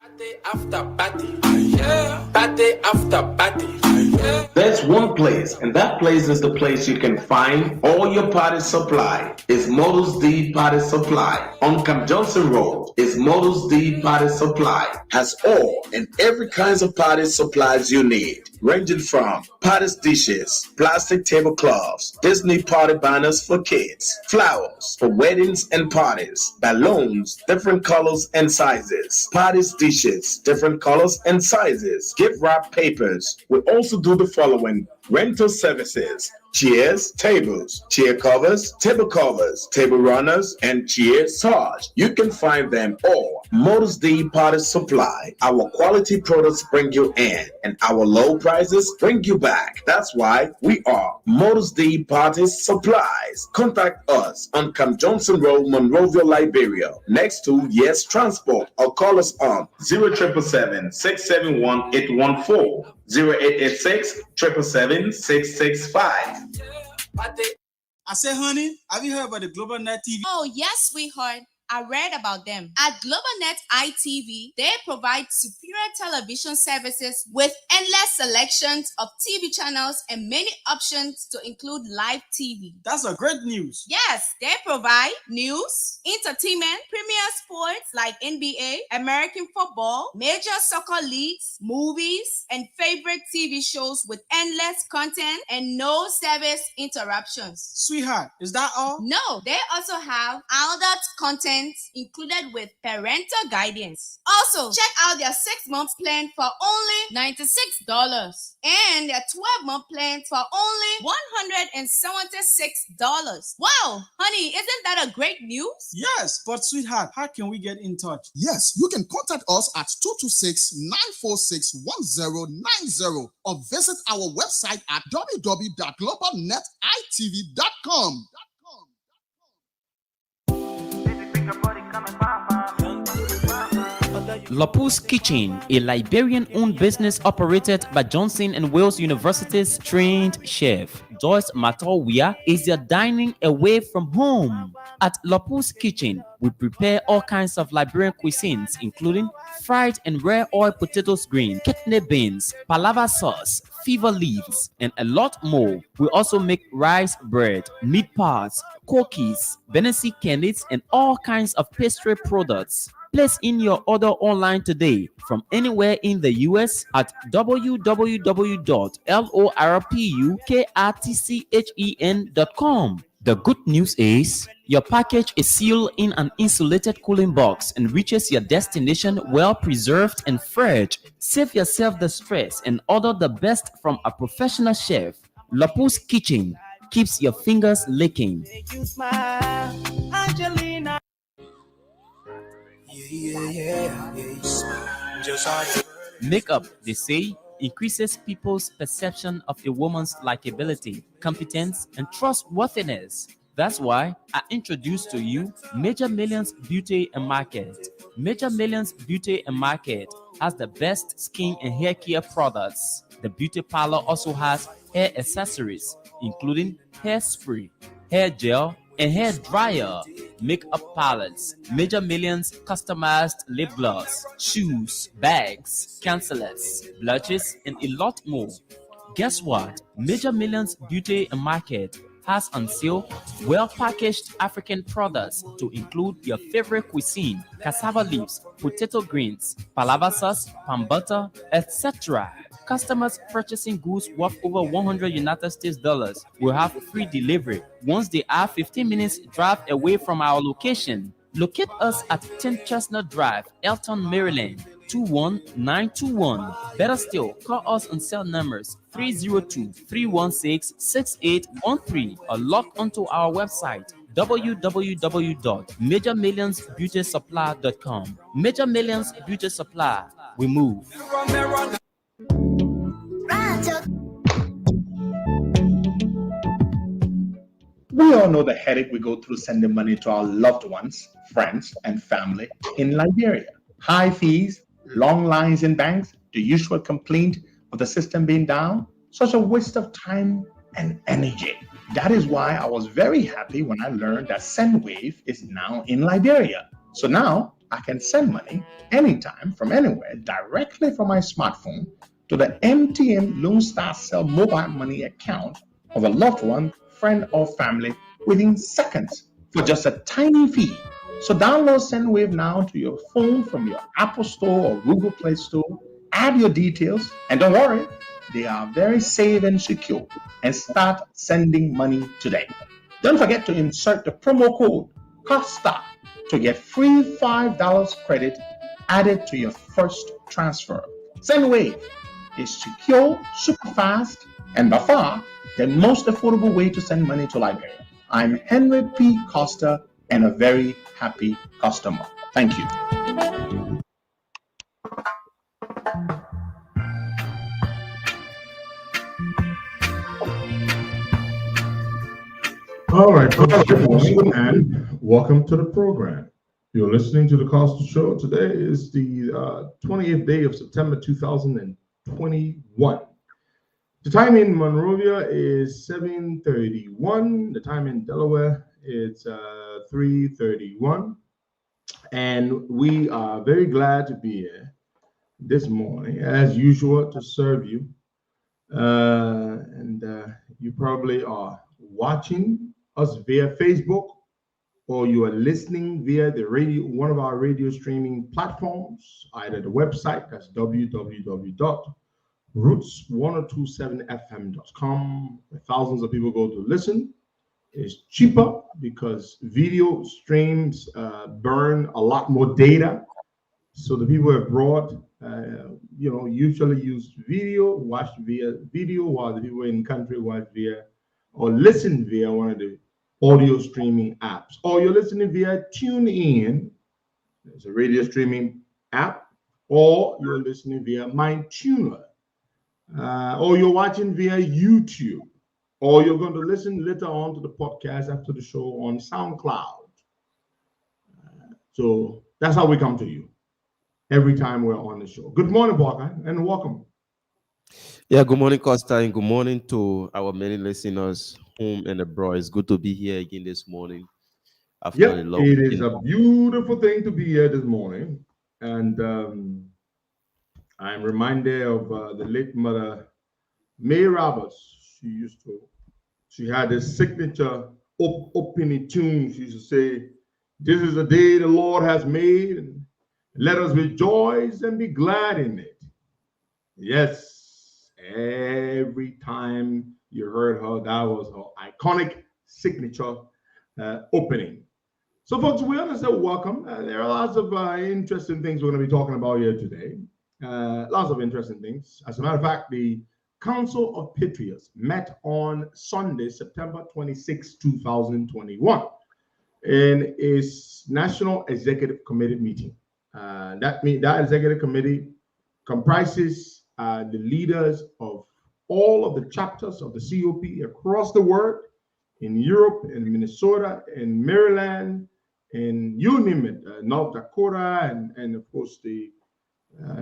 Party after party, yeah. Party after party, yeah. There's one place, and that place is the place you can find all your party supply. It's Models D Party Supply. On Camp Johnson Road is Models D Party Supply. Has all and every kinds of party supplies you need, ranging from party dishes, plastic tablecloths, Disney party banners for kids, flowers for weddings and parties, balloons, different colors and sizes, party dishes, different colors and sizes, gift wrap papers. We also do the following: rental services, chairs, tables, chair covers, table runners, and chair sarge. You can find them all. Models D Party Supply. Our quality products bring you in, and our low prices bring you back. That's why we are Models D Party Supplies. Contact us on Camp Johnson Road, Monrovia, Liberia, next to Yes Transport, or call us on 0777 671 814. 0886 777 665. I say, honey, have you heard about the Global Net TV? Oh, yes, sweetheart. I read about them. At GlobalNet ITV, they provide superior television services with endless selections of TV channels and many options to include live TV. That's a great news. Yes, they provide news, entertainment, premier sports like NBA, American football, major soccer leagues, movies, and favorite TV shows with endless content and no service interruptions. Sweetheart, is that all? No, they also have adult content included with parental guidance. Also, check out their 6-month plan for only $96 and their 12-month plan for only $176. Wow, honey, isn't that a great news? Yes, but sweetheart, how can we get in touch? Yes, you can contact us at 226-946-1090 or visit our website at www.globalnetitv.com. Lopus Kitchen, a Liberian-owned business operated by Johnson and Wales University's trained chef Joyce Matowia, is your dining away from home. At Lopus Kitchen, we prepare all kinds of Liberian cuisines, including fried and rare oil potatoes green, kidney beans, palava sauce, fever leaves, and a lot more. We also make rice bread, meat pies, cookies, Benesi candies, and all kinds of pastry products. Place in your order online today from anywhere in the US at www.lorpukRTCHEN.com. The good news is your package is sealed in an insulated cooling box and reaches your destination well preserved and fresh. Save yourself the stress and order the best from a professional chef. Lopus Kitchen keeps your fingers licking. Make you smile, Angelina. Yeah. Just like Makeup, they say, increases people's perception of a woman's likability, competence, and trustworthiness. That's why I introduce to you Major Millions Beauty and Market. Major Millions Beauty and Market has the best skin and hair care products. The beauty parlor also has hair accessories, including hairspray, hair gel, and hair dryer, makeup palettes, Major Millions customized lip gloss, shoes, bags, concealers, blushes, and a lot more. Guess what? Major Millions Beauty and Market has on sale well-packaged African products to include your favorite cuisine, cassava leaves, potato greens, palava sauce, palm butter, etc. Customers purchasing goods worth over 100 United States dollars will have free delivery once they are 15 minutes drive away from our location. Locate us at 10 Chestnut Drive, Elton, Maryland, 21921. Better still, call us on cell numbers 302-316-6813 or log onto our website www.majormillionsbeautysupply.com. Major Millions Beauty Supply. We move. We all know the headache we go through sending money to our loved ones, friends, and family in Liberia. High fees, long lines in banks, the usual complaint of the system being down, such a waste of time and energy. That is why I was very happy when I learned that SendWave is now in Liberia. So now I can send money anytime from anywhere directly from my smartphone to the MTN Lone Star Cell mobile money account of a loved one, friend, or family within seconds for just a tiny fee. So download SendWave now to your phone from your Apple Store or Google Play Store. Add your details, and don't worry, they are very safe and secure. And start sending money today. Don't forget to insert the promo code COSTA to get free $5 credit added to your first transfer. SendWave is secure, super fast, and by far the most affordable way to send money to Liberia. I'm Henry P. Costa and a very happy customer. Thank you. All right, folks, good morning and welcome to the program. You're listening to the Costa Show. Today is the 28th day of September 2021. The time in Monrovia is 7:31. The time in Delaware is 3:31. And we are very glad to be here this morning, as usual, to serve you. You probably are watching us via Facebook, or you are listening via the radio, one of our radio streaming platforms, either the website, that's www.roots1027fm.com, where thousands of people go to listen. It's cheaper because video streams burn a lot more data. So the people abroad, usually use video, watch via video, while the people in country watch via or listen via one of the audio streaming apps. Or you're listening via TuneIn, there's a radio streaming app, or you're listening via MyTuner, or you're watching via YouTube, or you're going to listen later on to the podcast after the show on SoundCloud. So that's how we come to you every time we're on the show. Good morning, Parker, and welcome. Yeah, good morning, Costa, and good morning to our many listeners home and abroad. It's good to be here again this morning. Yep, it is a beautiful thing to be here this morning. And I'm reminded of the late mother, May Roberts. She had this signature opening tune. She used to say, "This is the day the Lord has made, and let us rejoice and be glad in it." Yes. Every time you heard her, that was her iconic signature opening. So, folks, we want to say welcome. There are lots of interesting things we're going to be talking about here today. Lots of interesting things. As a matter of fact, the Council of Patriots met on Sunday, September 26, 2021, in its National Executive Committee meeting. That executive committee comprises the leaders of all of the chapters of the COP across the world, in Europe, in Minnesota, in Maryland, in you name it, North Dakota, and of course the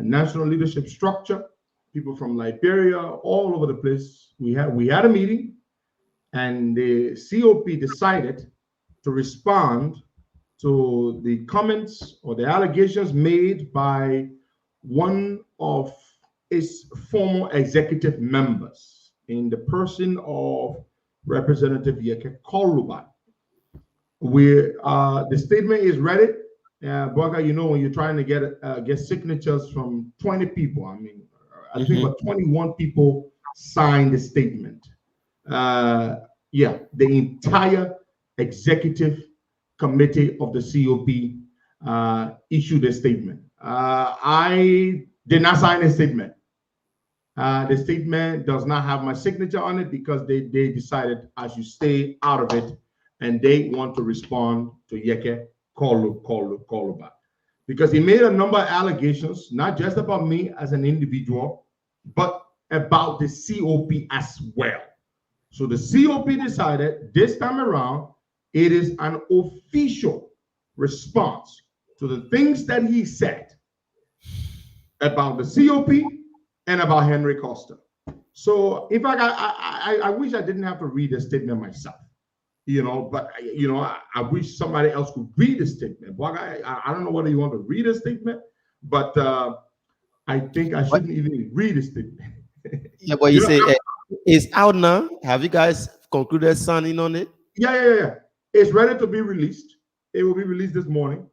national leadership structure, people from Liberia, all over the place. We had a meeting, and the COP decided to respond to the comments or the allegations made by one of its former executive members in the person of Representative Yeke Koluba. The statement is ready. Boga, when you're trying to get signatures from 20 people, I think about 21 people signed the statement. The entire executive committee of the COP issued a statement. I did not sign a statement. The statement does not have my signature on it because they decided I should stay out of it, and they want to respond to Yeke Koluba because he made a number of allegations, not just about me as an individual, but about the COP as well. So the COP decided this time around it is an official response to the things that he said about the COP and about Henry Costa. So in fact, I wish I didn't have to read the statement myself. But I wish somebody else could read the statement. Boy, I don't know whether you want to read a statement, but I think I shouldn't even read a statement. Yeah, but you say it's out now. Have you guys concluded signing on it? Yeah. It's ready to be released. It will be released this morning.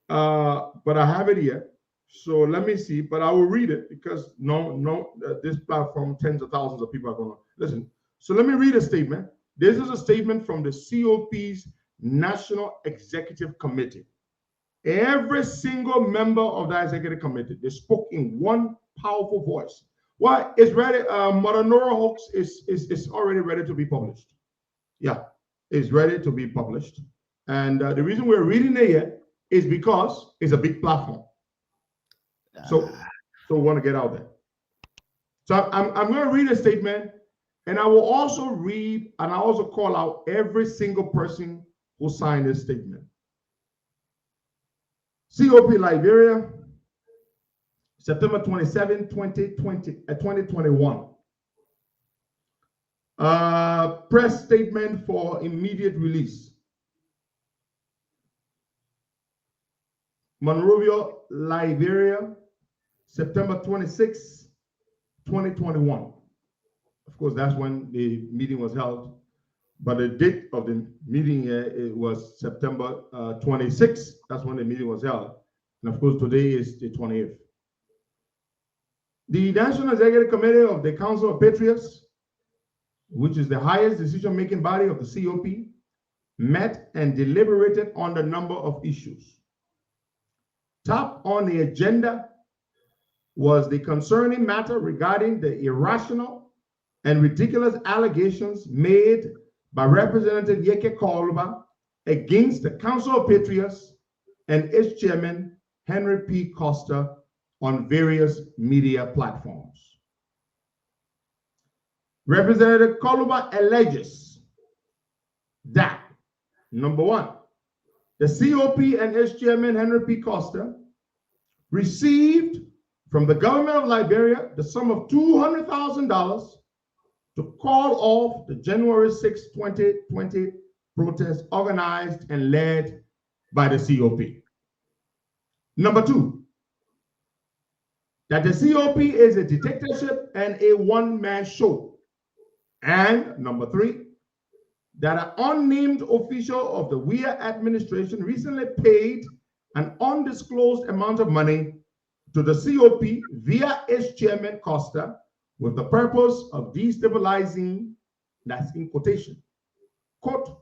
But I have it here. So let me see. But I will read it because this platform, tens of thousands of people are going to listen. So let me read a statement. This is a statement from the COP's National Executive Committee. Every single member of that executive committee, they spoke in one powerful voice. Well, it's ready. Mother Nora Hawks is already ready to be published. Yeah, it's ready to be published. And the reason we're reading it here is because it's a big platform. So we want to get out there. So I'm going to read a statement, and I will also read, and I also call out every single person who signed this statement. COP Liberia, September 27, 2021. Press statement for immediate release. Monrovia, Liberia, September 26, 2021. Of course, that's when the meeting was held. But the date of the meeting it was September 26. That's when the meeting was held. And of course, today is the 28th. The National Executive Committee of the Council of Patriots, which is the highest decision-making body of the COP, met and deliberated on the number of issues. Top on the agenda was the concerning matter regarding the irrational and ridiculous allegations made by Representative Yeke Koluba against the Council of Patriots and its chairman, Henry P. Costa, on various media platforms. Representative Koluba alleges that, number one, the COP and its chairman, Henry P. Costa, received from the government of Liberia the sum of $200,000 to call off the January 6, 2020 protest organized and led by the COP. Number two, that the COP is a dictatorship and a one-man show. And number three, that an unnamed official of the WIA administration recently paid an undisclosed amount of money to the COP via its chairman Costa with the purpose of destabilizing, that's in quotation, quote,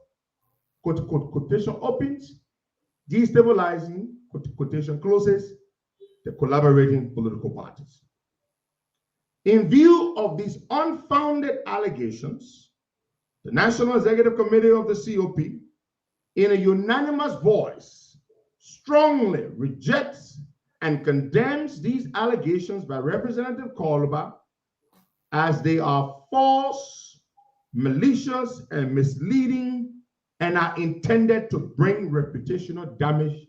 quotation opens, destabilizing, quotation closes, the collaborating political parties. In view of these unfounded allegations, the National Executive Committee of the COP, in a unanimous voice, strongly rejects and condemns these allegations by Representative Koluba as they are false, malicious, and misleading, and are intended to bring reputational damage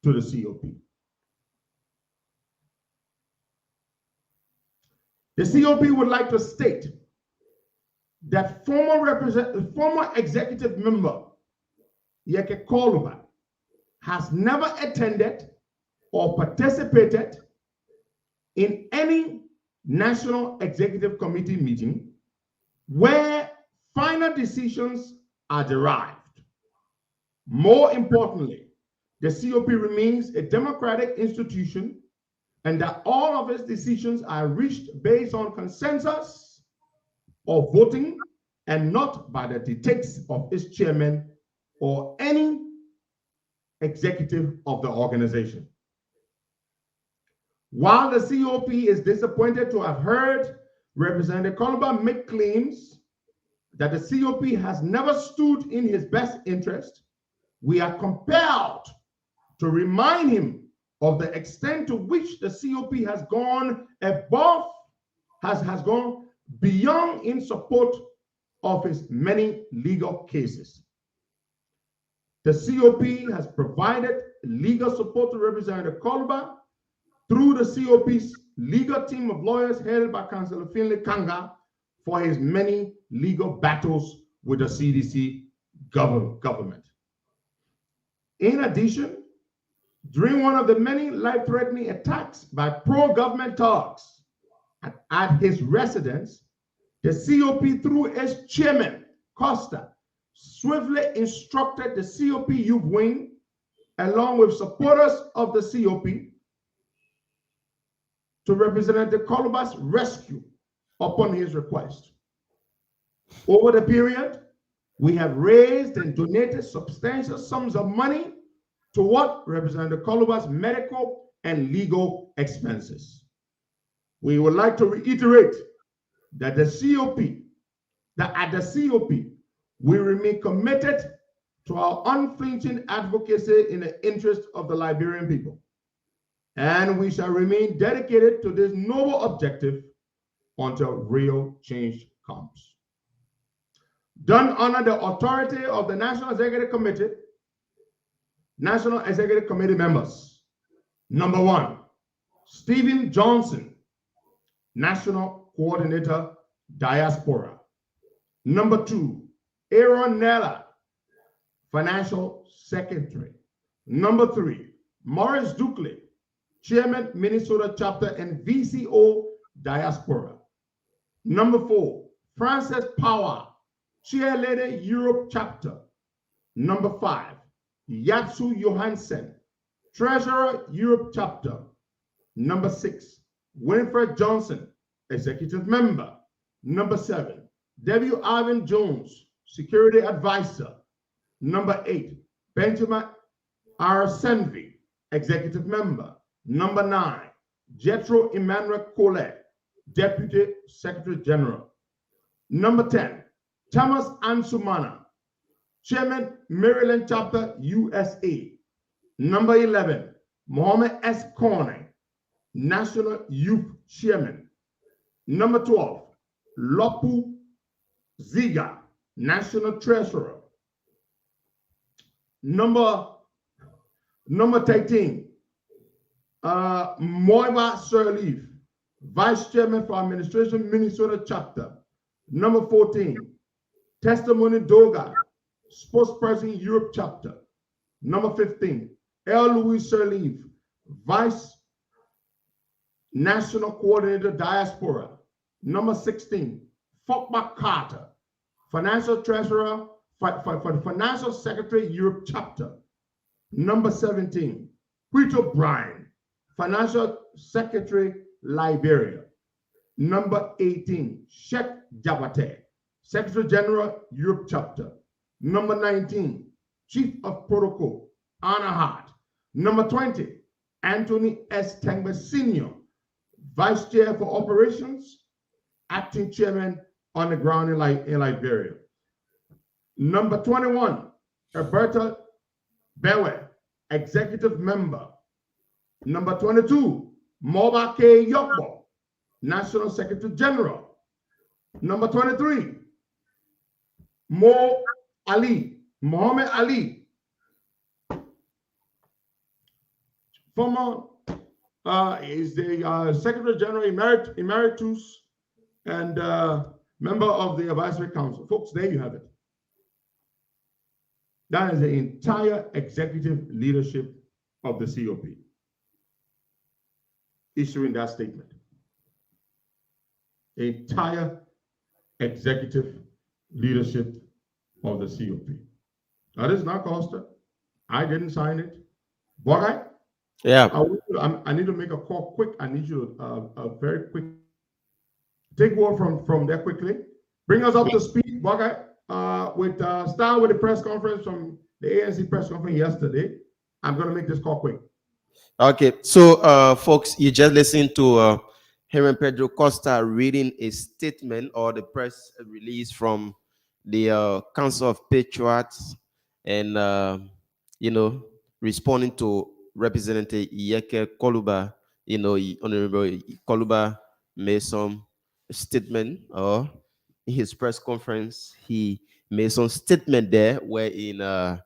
to the COP. The COP would like to state that former executive member Yeke Koluba has never attended or participated in any National Executive Committee meeting where final decisions are derived. More importantly, the COP remains a democratic institution and that all of its decisions are reached based on consensus or voting and not by the dictates of its chairman or any executive of the organization. While the COP is disappointed to have heard Representative Koluba make claims that the COP has never stood in his best interest, we are compelled to remind him of the extent to which the COP has gone above, has gone beyond in support of his many legal cases. The COP has provided legal support to Representative Koluba through the COP's legal team of lawyers headed by Councillor Finlay Kanga for his many legal battles with the CDC government. In addition, during one of the many life-threatening attacks by pro-government thugs at his residence, the COP, through its chairman, Costa, swiftly instructed the COP youth wing, along with supporters of the COP, to Representative Koluba's rescue upon his request. Over the period, we have raised and donated substantial sums of money toward Representative Koluba's medical and legal expenses. We would like to reiterate that at the COP, we remain committed to our unflinching advocacy in the interest of the Liberian people. And we shall remain dedicated to this noble objective until real change comes. Done under the authority of the National Executive Committee members. Number 1, Stephen Johnson, National Coordinator, Diaspora. Number 2, Aaron Nella, Financial Secretary. Number 3, Morris Dukley, Chairman, Minnesota Chapter and VCO, Diaspora. Number 4, Frances Power, Cheerleader, Europe Chapter. Number 5, Yatsu Johansen, Treasurer, Europe Chapter. Number 6, Winifred Johnson, Executive Member. Number 7, W. Ivan Jones, Security Advisor. Number 8, Benjamin R. Senvi, Executive Member. Number 9, Jethro Emmanuel Colette, Deputy Secretary General. Number 10, Thomas Ansumana, Chairman, Maryland Chapter, USA. Number 11, Mohammed S. Corney, National Youth Chairman. Number 12, Lopu Ziga, National Treasurer. Number 13, Moiba Sirleaf, Vice Chairman for Administration, Minnesota Chapter. Number 14, Testimony Doga, Spokesperson, Europe Chapter. Number 15, L. Louis Sirleaf, Vice National Coordinator, Diaspora. Number 16, Fogba Carter, Financial Treasurer for the Financial Secretary, Europe Chapter. Number 17, Quito Bryan, Financial Secretary, Liberia. Number 18, Sheikh Jabate, Secretary General, Europe Chapter. Number 19, Chief of Protocol, Anna Hart. Number 20, Anthony S. Tengbe Sr., Vice Chair for Operations, Acting Chairman on the ground in Liberia. Number 21, Alberta Bewe, Executive Member. Number 22, Moba K. Yokbo, National Secretary General. Number 23, Mohammed Ali, former is the Secretary General Emeritus and member of the Advisory Council. Folks, there you have it. That is the entire executive leadership of the COP issuing that statement. The entire executive leadership of the COP. That is not Costa. I didn't sign it. Bogai? Yeah. I need to make a call quick. I need you very quick. Take word from there quickly. Bring us up to speed, Bogai. Start with the press conference from the ANC press conference yesterday. I'm going to make this call quick. Okay, so folks, you just listened to Herman Pedro Costa reading a statement or the press release from the Council of Patriots, and responding to Representative Iyeke Koluba. Honorable Koluba made some statement, or in his press conference, he made some statement there wherein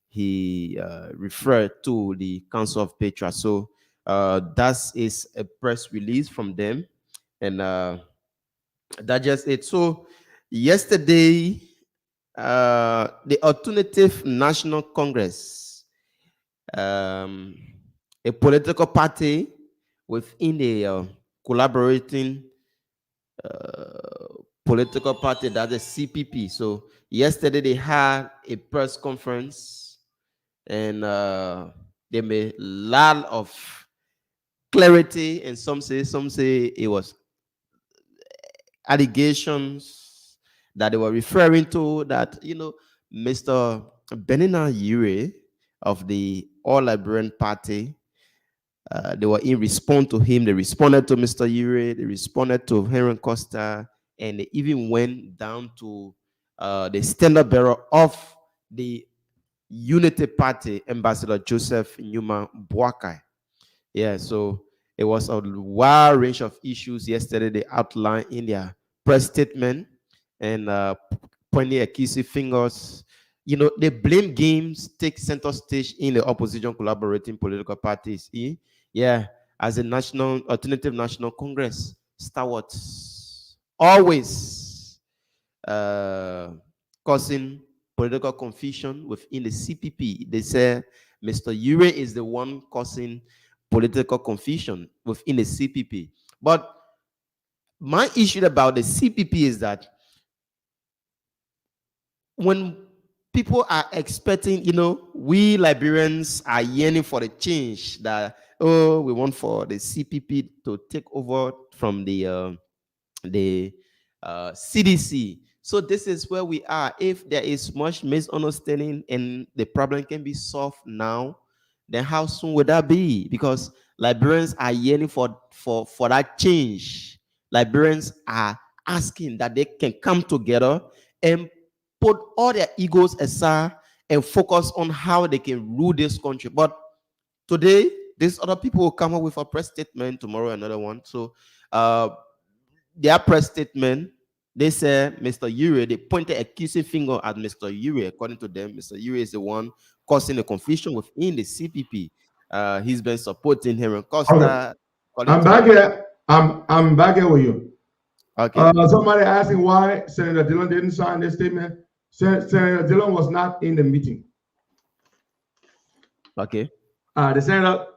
he referred to the Council of Patriots. So that is a press release from them, and that's just it. So yesterday, the Alternative National Congress, a political party within the collaborating political party, that's a CPP. So yesterday they had a press conference and they made a lot of clarity, and some say it was allegations that they were referring to, that Mr. Benina Ure of the All Liberian Party, they were in response to him. They responded to Mr. Ure, they responded to Henry Costa, and they even went down to the standard bearer of the Unity Party, Ambassador Joseph Numa Boakai. Yeah, so it was a wide range of issues yesterday they outlined in their press statement, and pointing accusing fingers. The blame games take center stage in the opposition collaborating political parties. Yeah, as a national alternative national congress stalwarts, always causing political confusion within the CPP. They say Mr. Ure is the one causing political confusion within the CPP. But my issue about the CPP is that when people are expecting, we Liberians are yearning for the change that, we want for the CPP to take over from the CDC. So this is where we are. If there is much misunderstanding and the problem can be solved now, then how soon would that be? Because Liberians are yearning for that change. Liberians are asking that they can come together and put all their egos aside and focus on how they can rule this country. But today, these other people will come up with a press statement, tomorrow another one. So their press statement, they say Mr. Ure, they pointed accusing finger at Mr. Ure. According to them, Mr. Ure is the one causing the confusion within the CPP. He's been supporting Henry Costa. Okay. I'm back here. I'm back here with you. Okay. Somebody asking why Senator Dillon didn't sign this statement. Senator Dillon was not in the meeting. Okay. The senator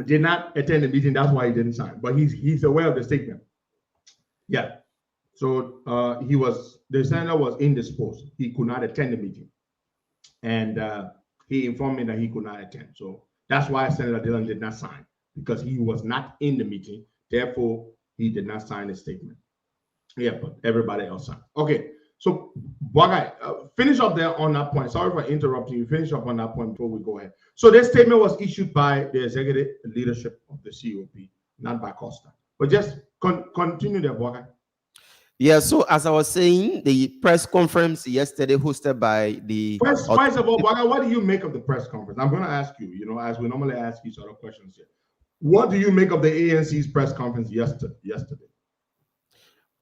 did not attend the meeting. That's why he didn't sign. But he's aware of the statement. Yeah. So the senator was indisposed. He could not attend the meeting, and he informed me that he could not attend. So that's why Senator Dillon did not sign, because he was not in the meeting. Therefore, he did not sign the statement. Yeah, but everybody else signed. Okay. So, Boakai, finish up there on that point. Sorry for interrupting you. Finish up on that point before we go ahead. So, this statement was issued by the executive leadership of the COP, not by Costa. But just continue there, Boakai. Yeah, so as I was saying, the press conference yesterday hosted by the... First of all, Boakai, what do you make of the press conference? I'm going to ask you, as we normally ask each other questions here. What do you make of the ANC's press conference yesterday?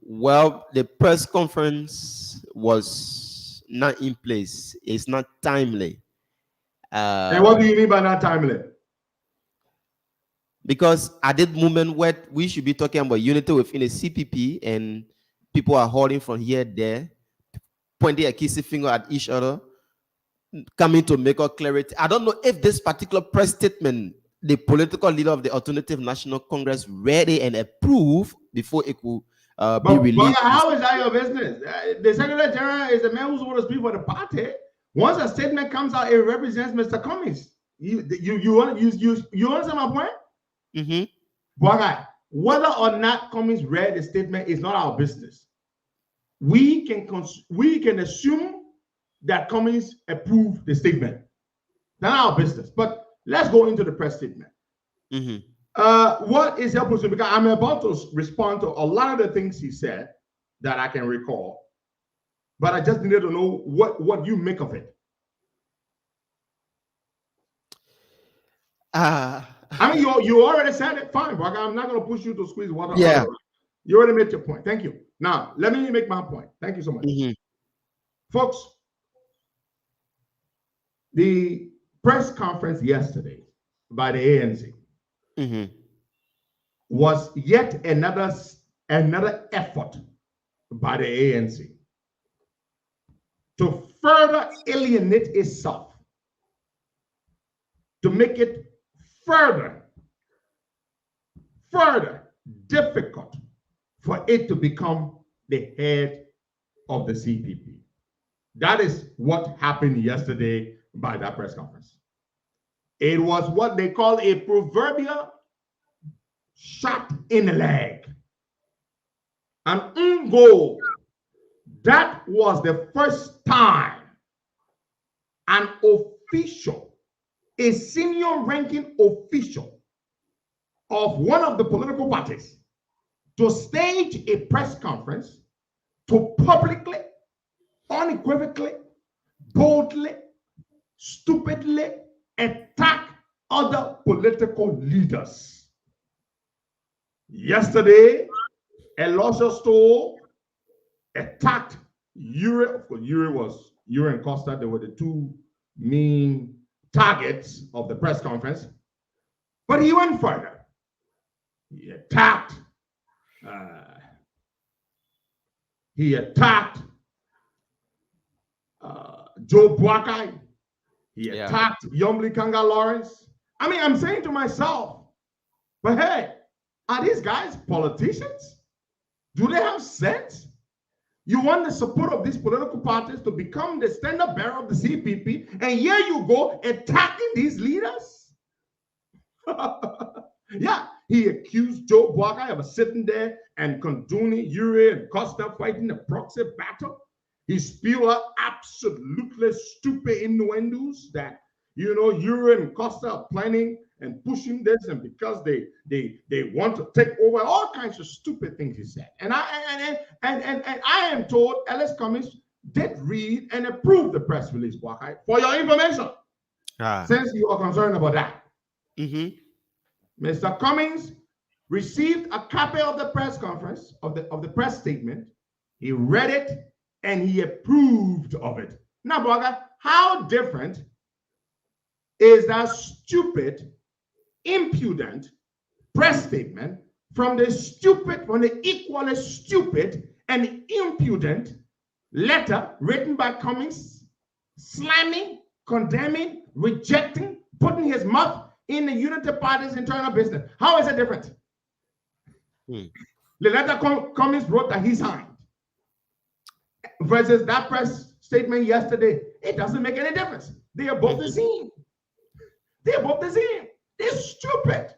Well, the press conference was not in place. It's not timely. And what do you mean by not timely? Because at that moment where we should be talking about unity within the CPP, and people are holding from here, there, pointing a kissing finger at each other, coming to make a clarity. I don't know if this particular press statement, the political leader of the Alternative National Congress read it and approved before it could be released. But how is that your business? The Secretary General is the man who's supposed to speak for the party. Once a statement comes out, it represents Mr. Cummings. You understand my point? Mm-hmm. But whether or not Cummings read the statement is not our business. We can assume that Cummings approved the statement. Not our business. But let's go into the press statement. Mm-hmm. What is your position? Because I'm about to respond to a lot of the things he said that I can recall, but I just needed to know what you make of it. I mean, you already said it. Fine, but I'm not going to push you to squeeze water. Yeah. You already made your point. Thank you. Now, let me make my point. Thank you so much. Mm-hmm. Folks, the press conference yesterday by the ANC was yet another effort by the ANC to further alienate itself, to make it further difficult for it to become the head of the CPP. That is what happened yesterday by that press conference. It was what they call a proverbial shot in the leg. An goal. That was the first time an official, a senior ranking official of one of the political parties, to stage a press conference to publicly, unequivocally, boldly, stupidly attack other political leaders. Yesterday, Elisha Stoll attacked Uri. Of course, Uri and Costa. They were the two main targets of the press conference. But he went further. He attacked. Joe Buakai. He attacked Yomli Kanga Lawrence. I mean, I'm saying to myself, but hey, are these guys politicians? Do they have sense? You want the support of these political parties to become the standard bearer of the CPP, and here you go attacking these leaders? Yeah, he accused Joe Buakai of sitting there and condoning Uri and Costa fighting a proxy battle. He spewed out absolutely stupid innuendos that, Uri and Costa are planning and pushing this, and because they want to take over, all kinds of stupid things he said. And I am told Ellis Cummings did read and approve the press release, Buakai, for your information. Since you are concerned about that. Mr. Cummings received a copy of the press conference, of the press statement. He read it and he approved of it. Now, Buakai, how different is that stupid, impudent press statement from the equally stupid and impudent letter written by Cummings, slamming, condemning, rejecting, putting his mouth in the Unity Party's internal business? How is it different? The letter Cummings wrote that he signed versus that press statement yesterday, it doesn't make any difference. They are both the same. They're both the same. They're stupid.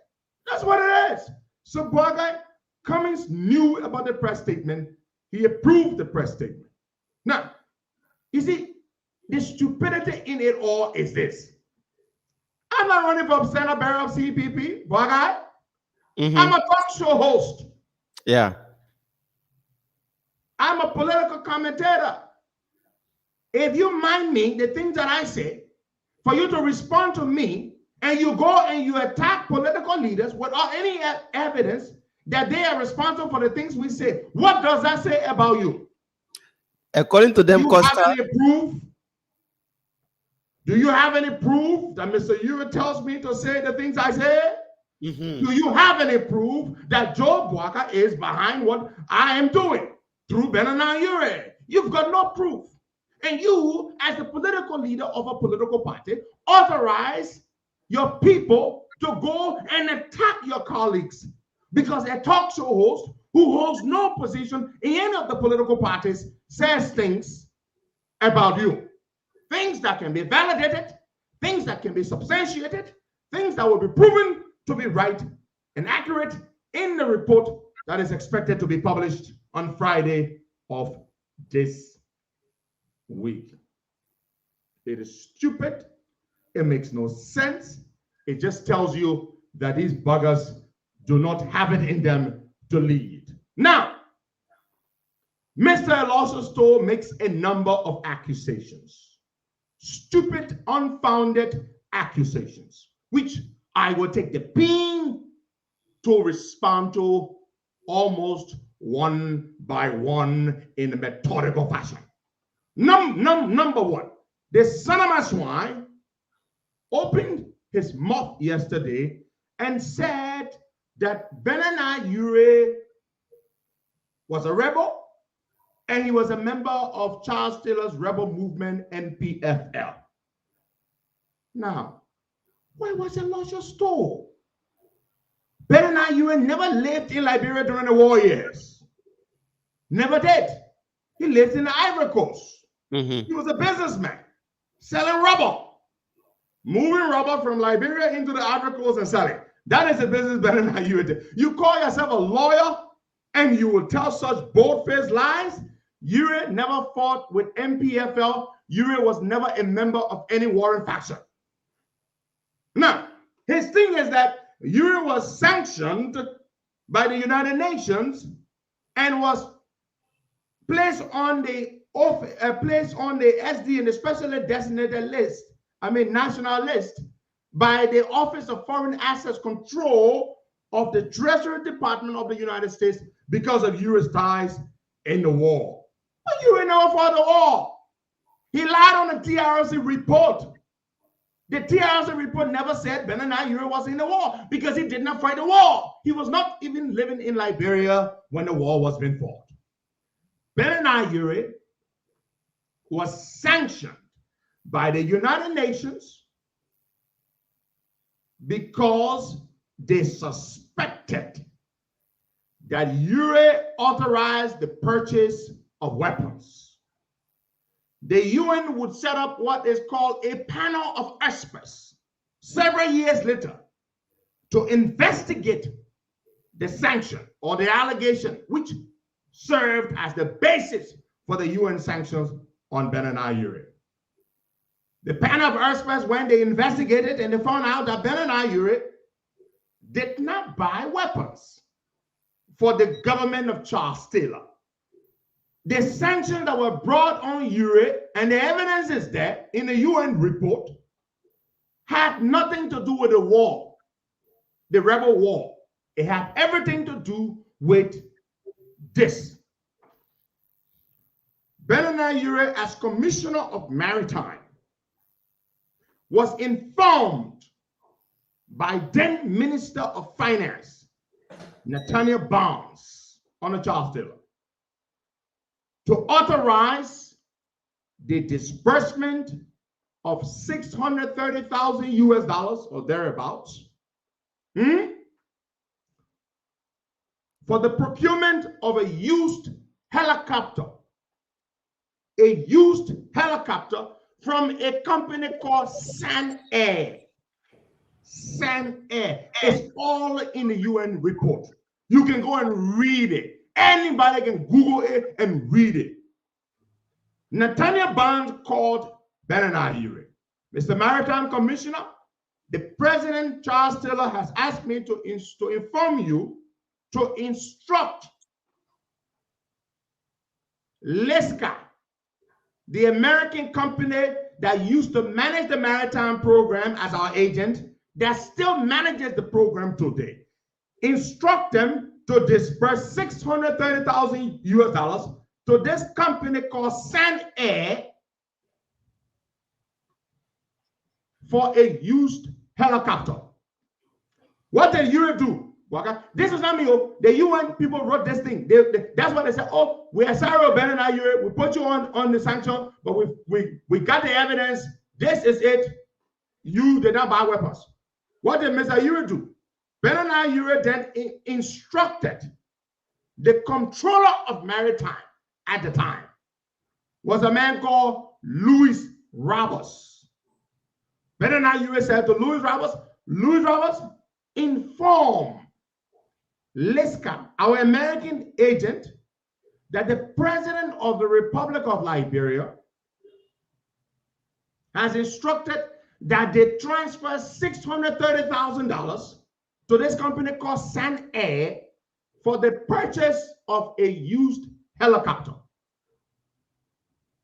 That's what it is. So Buakai, Cummings knew about the press statement. He approved the press statement. Now, you see, the stupidity in it all is this. I'm not running for Senate bearer of CPP, Buakai. I'm a talk show host. Yeah. I'm a political commentator. If you mind me, the things that I say, for you to respond to me, and you go and you attack political leaders without any evidence that they are responsible for the things we say, what does that say about you? According to them, Costa. Have any proof? Do you have any proof that Mr. Uri tells me to say the things I say? Do you have any proof that Joe Buakai is behind what I am doing through Benana Uri? You've got no proof. And you, as the political leader of a political party, authorize your people to go and attack your colleagues because a talk show host who holds no position in any of the political parties says things about you. Things that can be validated, things that can be substantiated, things that will be proven to be right and accurate in the report that is expected to be published on Friday of this week. It is stupid. It makes no sense. It just tells you that these buggers do not have it in them to lead. Now, Mr. Elisha Stoll makes a number of accusations. Stupid, unfounded accusations, which I will take the pain to respond to almost one by one in a methodical fashion. Number one, the son of a swine opened his mouth yesterday and said that Benana Uri was a rebel and he was a member of Charles Taylor's rebel movement, NPFL. Now, where was the Luscious store? Bernard Ewing never lived in Liberia during the war years. Never did. He lived in the Ivory Coast. Mm-hmm. He was a businessman, selling rubber, moving rubber from Liberia into the Ivory Coast and selling. That is the business Bernard Ewing did. You call yourself a lawyer and you will tell such bold-faced lies? Ewing never fought with MPFL. Ewing was never a member of any warring faction. Now, his thing is that Ewing was sanctioned by the United Nations and was placed on the SD and the specially designated list, national list, by the Office of Foreign Assets Control of the Treasury Department of the United States because of Ewing's ties in the war. But Ewing never fought the war. He lied on the TRC report. The TRC report never said Bernard Ewing was in the war because he did not fight the war. He was not even living in Liberia when the war was being fought. Bernard Ewing was sanctioned by the United Nations because they suspected that Ewing authorized the purchase of weapons. The UN would set up what is called a panel of experts several years later to investigate the sanction or the allegation which served as the basis for the UN sanctions on Bernard Ewing. The panel of experts, when they investigated and they found out that Bernard Ewing did not buy weapons for the government of Charles Taylor. The sanctions that were brought on Ewing, and the evidence is there in the UN report, had nothing to do with the war, the rebel war. It had everything to do with this. Bernard Ewing, as Commissioner of Maritime, was informed by then Minister of Finance, Nathaniel Barnes, on the Charles Taylor, to authorize the disbursement of 630,000 US dollars or thereabouts for the procurement of a used helicopter from a company called San Air. San Air. It's all in the UN report. You can go and read it. Anybody can Google it and read it. Nathaniel Barnes called Bernard Ewing. Mr. Maritime Commissioner, the President Charles Taylor has asked me to inform you to instruct Lesca, the American company that used to manage the maritime program as our agent, that still manages the program today. Instruct them to disperse 630,000 US dollars to this company called San Air for a used helicopter. What did you do? This is not me. The UN people wrote this thing. That's what they said. Oh, we are sorry, Bernard Ewing. We put you on the sanction, but we got the evidence. This is it. You did not buy weapons. What did Mr. Ewing do? Bernard Ewing then instructed the controller of maritime at the time was a man called Louis Roberts. Bernard Ewing said to Louis Roberts, inform Lesca, our American agent, that the President of the Republic of Liberia has instructed that they transfer $630,000 to this company called San Air for the purchase of a used helicopter.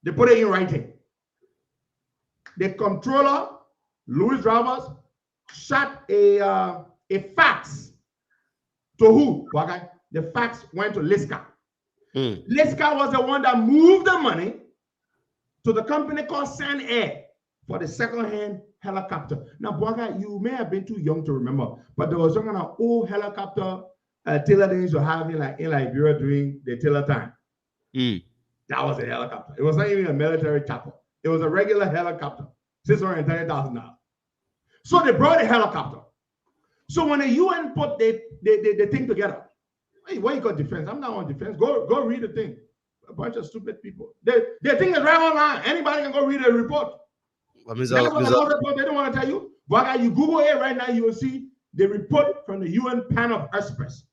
They put it in writing. The controller, Louis Roberts, shot a fax to who? The fax went to Lesca. Lesca was the one that moved the money to the company called San Air for the second-hand helicopter. Now, Bwaga, you may have been too young to remember, but there was some kind of old helicopter Taylor days were having like in Liberia during the Taylor time. That was a helicopter. It was not even a military chopper. It was a regular helicopter, $630,000. So they brought a helicopter. So when the UN put the thing together, hey, what you got defense? I'm not on defense. Go read the thing. A bunch of stupid people. The thing is right online. Anybody can go read the report. That's what the report, they don't want to tell you. But you Google it right now, you will see the report from the UN panel of experts.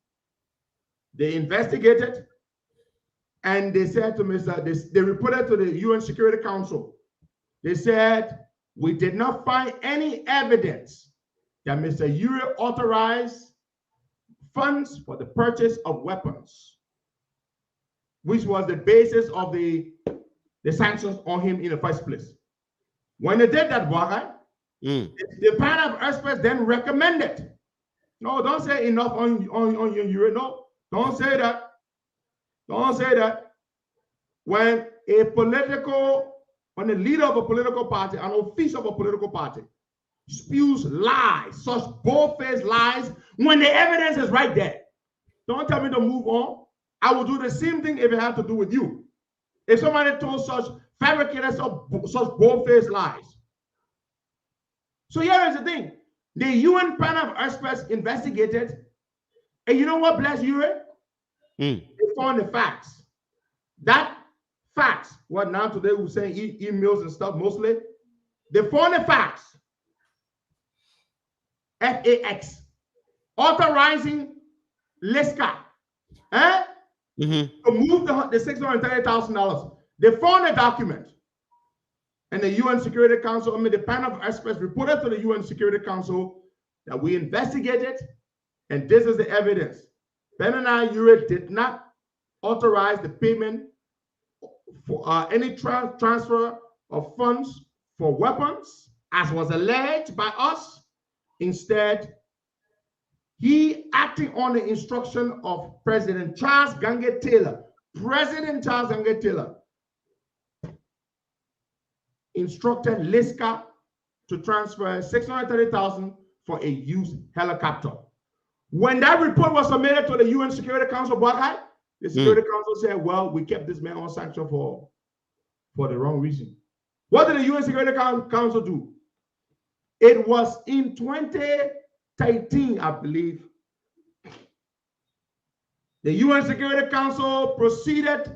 They investigated, and they said to they reported to the UN Security Council. They said, we did not find any evidence that Mr. Ure authorized funds for the purchase of weapons, which was the basis of the sanctions on him in the first place. When they did that, the panel of experts then recommended. No, don't say enough on your Ure. No, don't say that. Don't say that. When the leader of a political party, an official of a political party, spews lies, such bold-faced lies, when the evidence is right there, don't tell me to move on. I will do the same thing if it has to do with you. If somebody told such fabricated, such bold-faced lies. So here is the thing. The UN panel of experts investigated, and you know what, bless you? They found the facts. That facts, what now today we're saying emails and stuff mostly, they found the facts. FAX, authorizing Liska to move the $630,000. They found a document. And the UN Security Council, the panel of experts reported to the UN Security Council that we investigated, and this is the evidence. Benani Ure did not authorize the payment for any transfer of funds for weapons, as was alleged by us. Instead, he, acting on the instruction of President Charles Gange Taylor, instructed Liska to transfer $630,000 for a used helicopter. When that report was submitted to the UN Security Council, the Security Council said, well, we kept this man on sanction for the wrong reason. What did the UN Security Council do? It was in 2013, I believe, the UN Security Council proceeded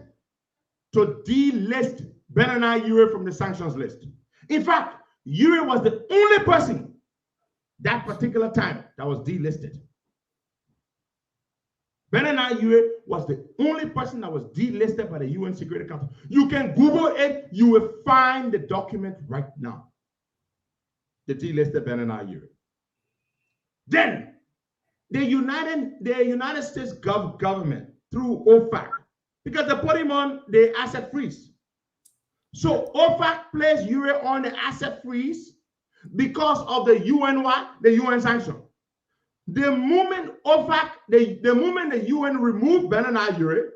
to delist Benani Ure from the sanctions list. In fact, Ure was the only person that particular time that was delisted. Benani Ure was the only person that was delisted by the UN Security Council. You can Google it, you will find the document right now. The delisted Benani Ure. Then the United States government through OFAC, because they put him on the asset freeze. So OFAC placed Ure on the asset freeze because of the UN sanction. The moment the moment the UN removed Benani Ure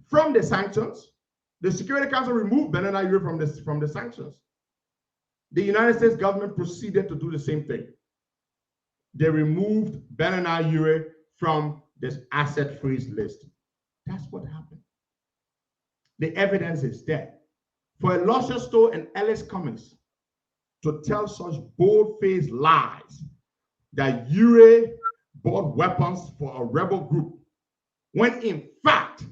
from the sanctions, the Security Council removed Benani Ure from the sanctions. The United States government proceeded to do the same thing. They removed Benani Ure from this asset freeze list. That's what happened. The evidence is there. For a luscious store and Ellis Cummings to tell such bold-faced lies that Ure bought weapons for a rebel group, when in fact,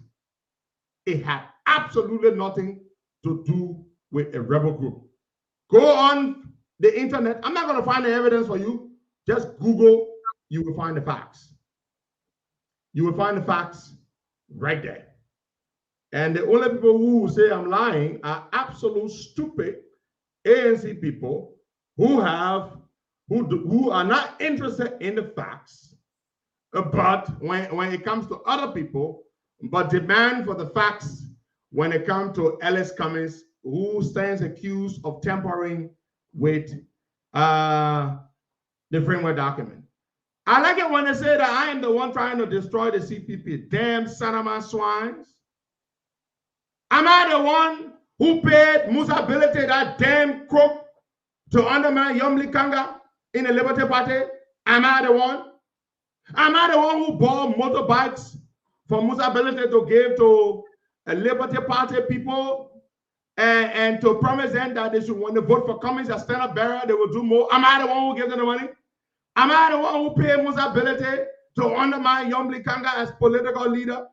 it had absolutely nothing to do with a rebel group. Go on the internet. I'm not going to find the evidence for you. Just Google, you will find the facts. You will find the facts right there. And the only people who say I'm lying are absolute stupid ANC people who are not interested in the facts, but when it comes to other people, but demand for the facts when it comes to Ellis Cummings, who stands accused of tampering with the framework document. I like it when they say that I am the one trying to destroy the CPP. Damn son of my swines. Am I the one who paid Musa Bilete, that damn crook, to undermine Yomli Kanga in the Liberty Party? Am I the one? Am I the one who bought motorbikes for Musa Bilete to give to Liberty Party people and to promise them that they should, when they vote for Cummings as standard bearer, they will do more. Am I the one who gives them the money? Am I the one who pays most ability to undermine Yomli Kanga as political leader?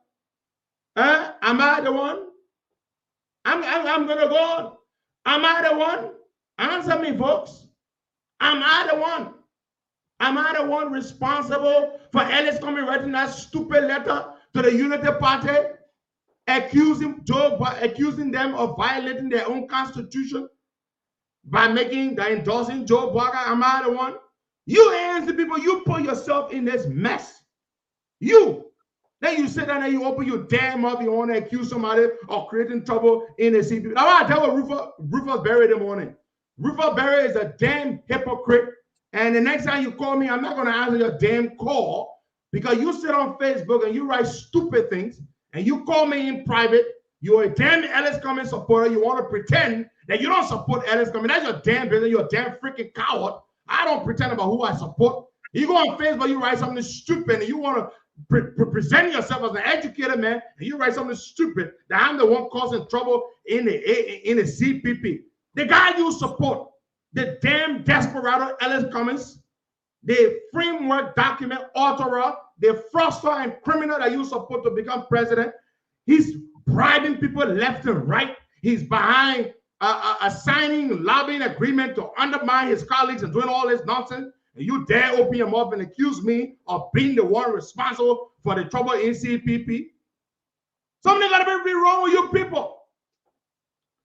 Am I the one? I'm gonna go on. Am I the one? Answer me, folks. Am I the one? Am I the one responsible for Ellis Cummings writing that stupid letter to the Unity Party, accusing them of violating their own constitution by endorsing Joe Biden? Am I the one? You ANC people, you put yourself in this mess. Then you sit down and you open your damn mouth. You want to accuse somebody of creating trouble in the CP. Now I tell you, Rufus Berry in the morning. Rufus Berry is a damn hypocrite. And the next time you call me, I'm not going to answer your damn call because you sit on Facebook and you write stupid things and you call me in private. You're a damn Ellis Cummings supporter. You want to pretend that you don't support Ellis Cummings. That's your damn business. You're a damn freaking coward. I don't pretend about who I support. You go on Facebook, you write something stupid, and you want to present yourself as an educated man, and you write something stupid that I'm the one causing trouble in the CPP. The guy you support, the damn desperado Ellis Cummings, the framework document authorer, the fraudster and criminal that you support to become president, he's bribing people left and right. He's behind a signing lobbying agreement to undermine his colleagues and doing all this nonsense. And you dare open your mouth and accuse me of being the one responsible for the trouble in CPP? Something got to be wrong with you people.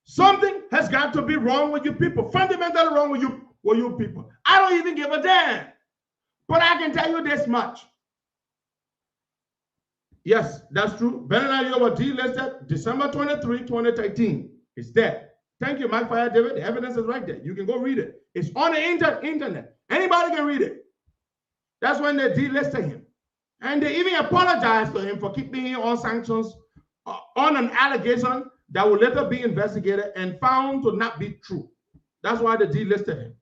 Something has got to be wrong with you people. Fundamentally wrong with you people. I don't even give a damn. But I can tell you this much. Yes, that's true. Ben and I were delisted December 23, 2013. It's there. Thank you, Mike Fire David. The evidence is right there. You can go read it. It's on the internet. Anybody can read it. That's when they delisted him. And they even apologized to him for keeping him on sanctions on an allegation that will later be investigated and found to not be true. That's why they delisted him.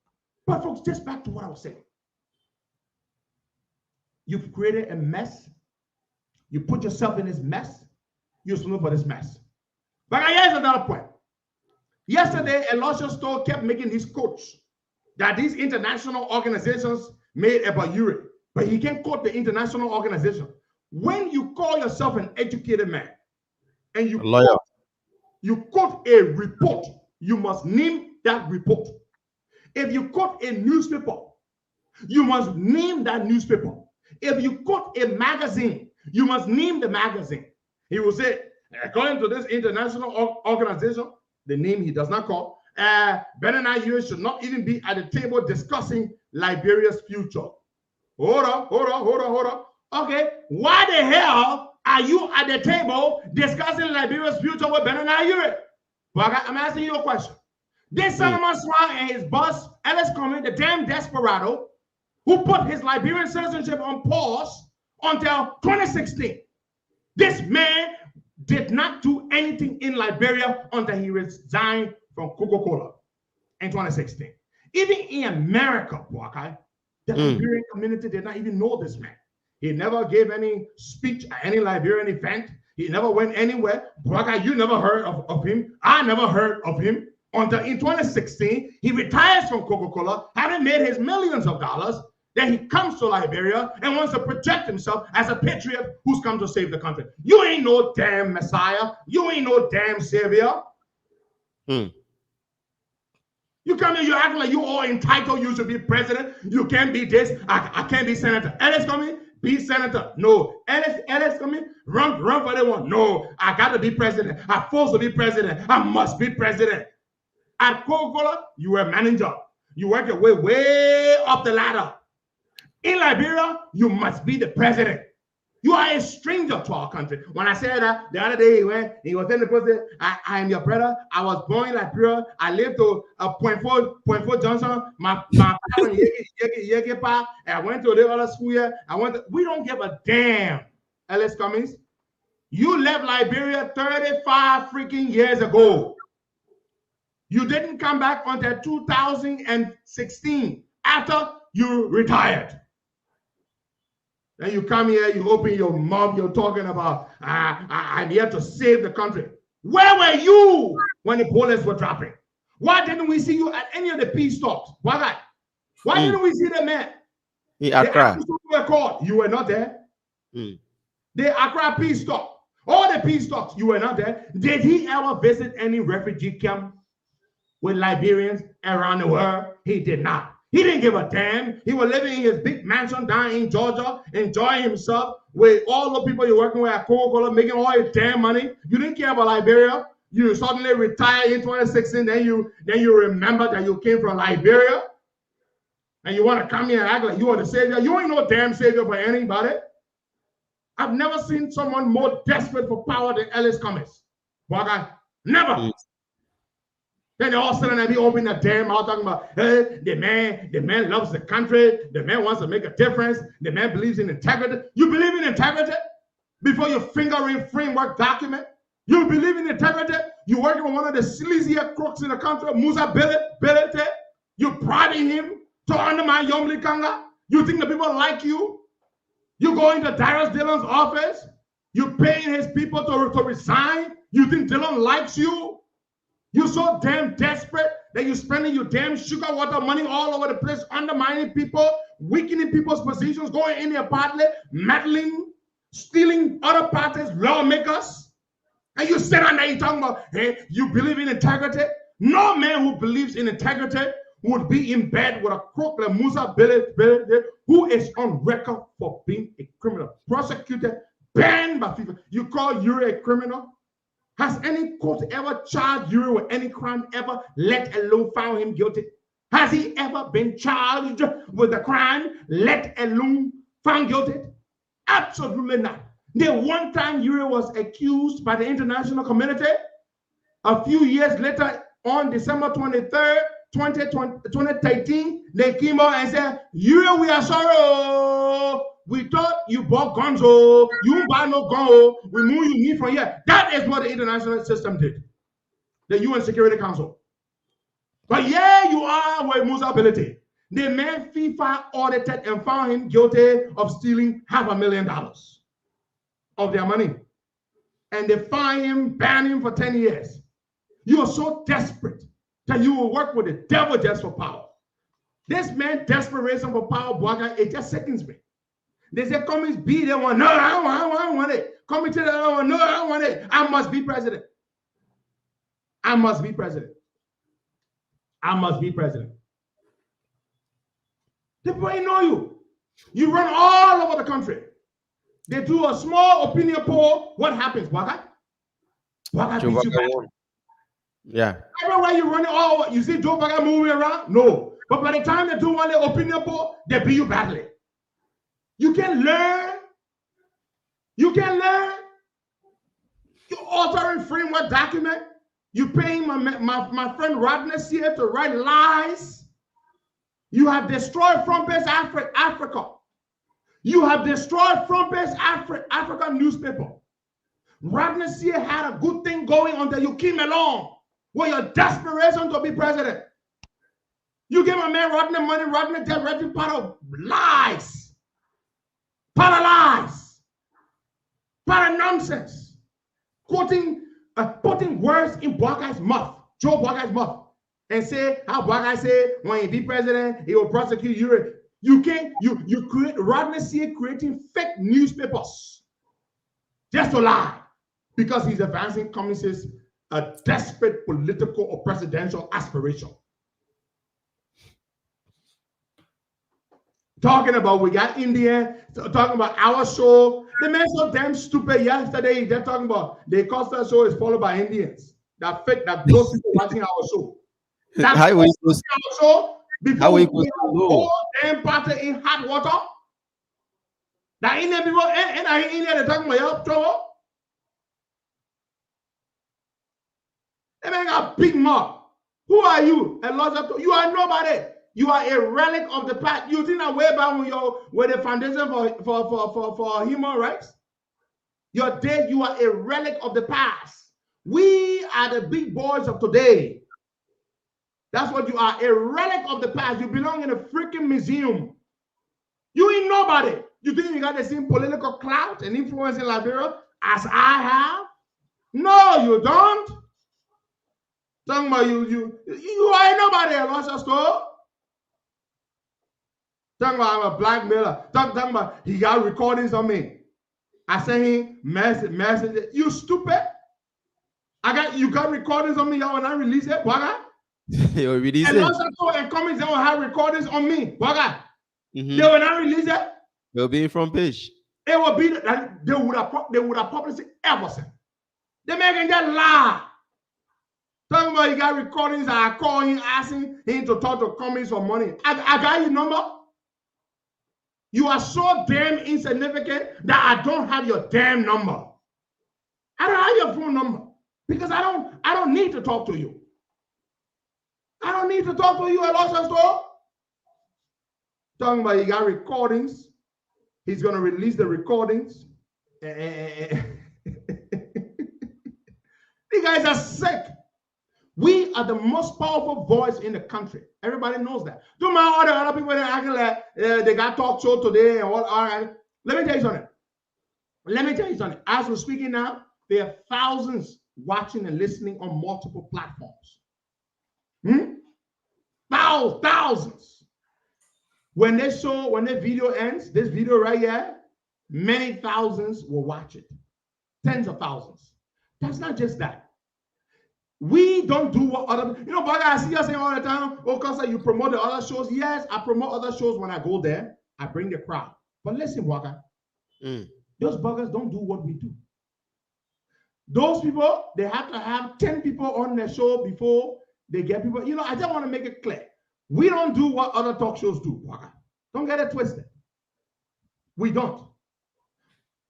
But folks, just back to what I was saying. You've created a mess. You put yourself in this mess. You're responsible for this mess. But here's another point. Yesterday, Elisha Stoll kept making these quotes that these international organizations made about Europe. But he can't quote the international organization. When you call yourself an educated man and you quote a report, you must name that report. If you quote a newspaper, you must name that newspaper. If you quote a magazine, you must name the magazine. He will say, according to this international organization, the name he does not call, Ben and I should not even be at the table discussing Liberia's future. Hold on. Okay, why the hell are you at the table discussing Liberia's future with Ben and I? Well, I'm asking you a question. This Solomon Swan and his boss, Ellis Cummings, the damn desperado, who put his Liberian citizenship on pause until 2016. This man did not do anything in Liberia until he resigned from Coca-Cola in 2016. Even in America, the Liberian community did not even know this man. He never gave any speech at any Liberian event. He never went anywhere. You never heard of him. I never heard of him until in 2016, he retires from Coca-Cola, having made his millions of dollars. Then he comes to Liberia and wants to project himself as a patriot who's come to save the country. You ain't no damn Messiah. You ain't no damn savior. You come here, you acting like you all entitled. You should be president. You can't be this. I can't be senator. Ellis Cummings, be senator. No. Ellis Cummings, run for the one. No. I got to be president. I'm forced to be president. I must be president. At Coca-Cola, you were a manager. You work your way up the ladder. In Liberia, you must be the president. You are a stranger to our country. When I said that the other day, he was telling the person, I am your brother. I was born in Liberia. I lived to .4 Johnson. My father, I went to the other school here. We don't give a damn, Ellis Cummings. You left Liberia 35 freaking years ago. You didn't come back until 2016 after you retired. Then you come here, you open your mouth, you're talking about, I'm here to save the country. Where were you when the bullets were dropping? Why didn't we see you at any of the peace talks? Why didn't we see the man? In Accra. Were called. You were not there. Mm. The Accra peace talk. All the peace talks, you were not there. Did he ever visit any refugee camp with Liberians around the world? He did not. He didn't give a damn. He was living in his big mansion down in Georgia, enjoying himself with all the people you're working with at Coca-Cola, making all your damn money. You didn't care about Liberia. You suddenly retired in 2016. Then you remember that you came from Liberia, and you want to come here and act like you are the savior. You ain't no damn savior for anybody. I've never seen someone more desperate for power than Ellis Cummings. Never. Mm. Then they all sitting there, be opening the damn mouth talking about, hey, the man loves the country. The man wants to make a difference. The man believes in integrity. You believe in integrity before you fingering framework document? You believe in integrity? You working with one of the sleaziest crooks in the country, Musa Bilete? You prodding him to undermine Yomli Kanga? You think the people like you? You go into Darius Dillon's office? You paying his people to resign? You think Dillon likes you? You're so damn desperate that you're spending your damn sugar water money all over the place, undermining people, weakening people's positions, going in their party, meddling, stealing other parties, lawmakers. And you sit on there, you're talking about, hey, you believe in integrity? No man who believes in integrity would be in bed with a crook like Musa Bilete, who is on record for being a criminal, prosecuted, banned by FIFA. You call Yuri a criminal? Has any court ever charged Yuri with any crime ever, let alone found him guilty? Has he ever been charged with a crime, let alone found guilty? Absolutely not. The one time Yuri was accused by the international community, a few years later, on December 23rd, 2013, they came out and said, Yuri, we are sorry. We thought you bought guns, you won't buy no gun, we move you need from here. That is what the international system did, the UN Security Council. But yeah, you are with Musa Bilete. The man FIFA audited and found him guilty of stealing $500,000 of their money. And they fined him, banned him for 10 years. You are so desperate that you will work with the devil just for power. This man's desperation for power, Bwaga, it just sickens me. They say, Cummings be the one. No, I don't want it. Cummings to the other one. No, I don't want it. I must be president. I must be president. I must be president. The boy know you. You run all over the country. They do a small opinion poll. What happens, Bwaga? Bwaga beats you back. Yeah. Everywhere you run it all, you see Joe Bwaga moving around? No. But by the time they do one opinion poll, they beat you badly. You can learn. You can learn. You're altering framework document. You're paying my friend Rodney here to write lies. You have destroyed front page Africa. You have destroyed front page African newspaper. Rodney here had a good thing going until you came along with your desperation to be president. You give a man Rodney money, Rodney just writing part of lies. Part of lies, part of nonsense, putting words in Bwaga's mouth, Joe Bwaga's mouth, and say how Bwaga say when he be president, he will prosecute you. You can't, you create, Rodney C. creating fake newspapers just to lie because he's advancing Cummings' a desperate political or presidential aspiration. Talking about we got India, talking about our show. The man so damn stupid yesterday. They're talking about the Costa Show is followed by Indians. That fake that those people watching our show. That how we supposed our show before how we put whole damn party in hot water. That Indian people and I India they're talking about your trouble. They man got big mouth. Who are you? And you are nobody. You are a relic of the past. You think that way back when you're with the Foundation for Human Rights? You're dead. You are a relic of the past. We are the big boys of today. That's what you are, a relic of the past. You belong in a freaking museum. You ain't nobody. You think you got the same political clout and influence in Liberia as I have? No, you don't. Talking about you ain't nobody at Russia store. Talking about I'm a blackmailer. Talking about he got recordings on me. I sent him message. You stupid. You got recordings on me, y'all, when I release it. What? You release and it. also and comments they will have recordings on me. What? Mm-hmm. They will not release it. They'll be in front page. It will be that they would have published it everything. They making that lie. Talking about you got recordings. I call him asking him to talk to comments for money. I got your number. You are so damn insignificant that I don't have your damn number. I don't have your phone number because I don't need to talk to you. I don't need to talk to you at Los store. Talking about you got recordings. He's going to release the recordings. You guys are sick. We are the most powerful voice in the country. Everybody knows that. Don't mind all the other people that acting like they got talk show today and all right. Let me tell you something. As we're speaking now, there are thousands watching and listening on multiple platforms. Thousands. When the video ends, this video right here, many thousands will watch it. Tens of thousands. That's not just that. We don't do what other, but I see you saying all the time, oh, Costa, you promote the other shows. Yes, I promote other shows when I go there. I bring the crowd. But listen, Waka, those buggers don't do what we do. Those people, they have to have 10 people on their show before they get people. I just want to make it clear. We don't do what other talk shows do, Waka. Don't get it twisted. We don't.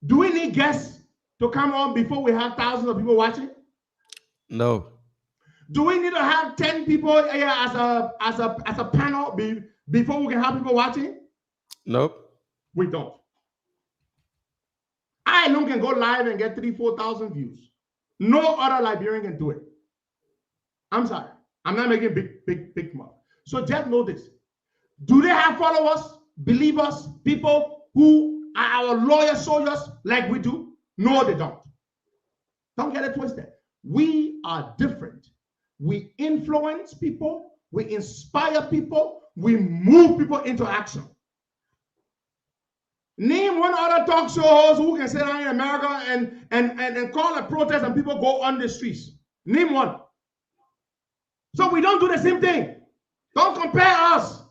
Do we need guests to come on before we have thousands of people watching? No. Do we need to have 10 people here as a panel before we can have people watching? Nope. We don't. I alone can go live and get 3,000-4,000 views. No other Liberian can do it. I'm sorry. I'm not making big money. So just know this. Do they have followers, believers, people who are our loyal soldiers like we do? No, they don't. Don't get it twisted. We are different. We influence people. We inspire people. We move people into action. Name one other talk show host who can sit down in America and call a protest and people go on the streets. Name one. So we don't do the same thing. Don't compare us.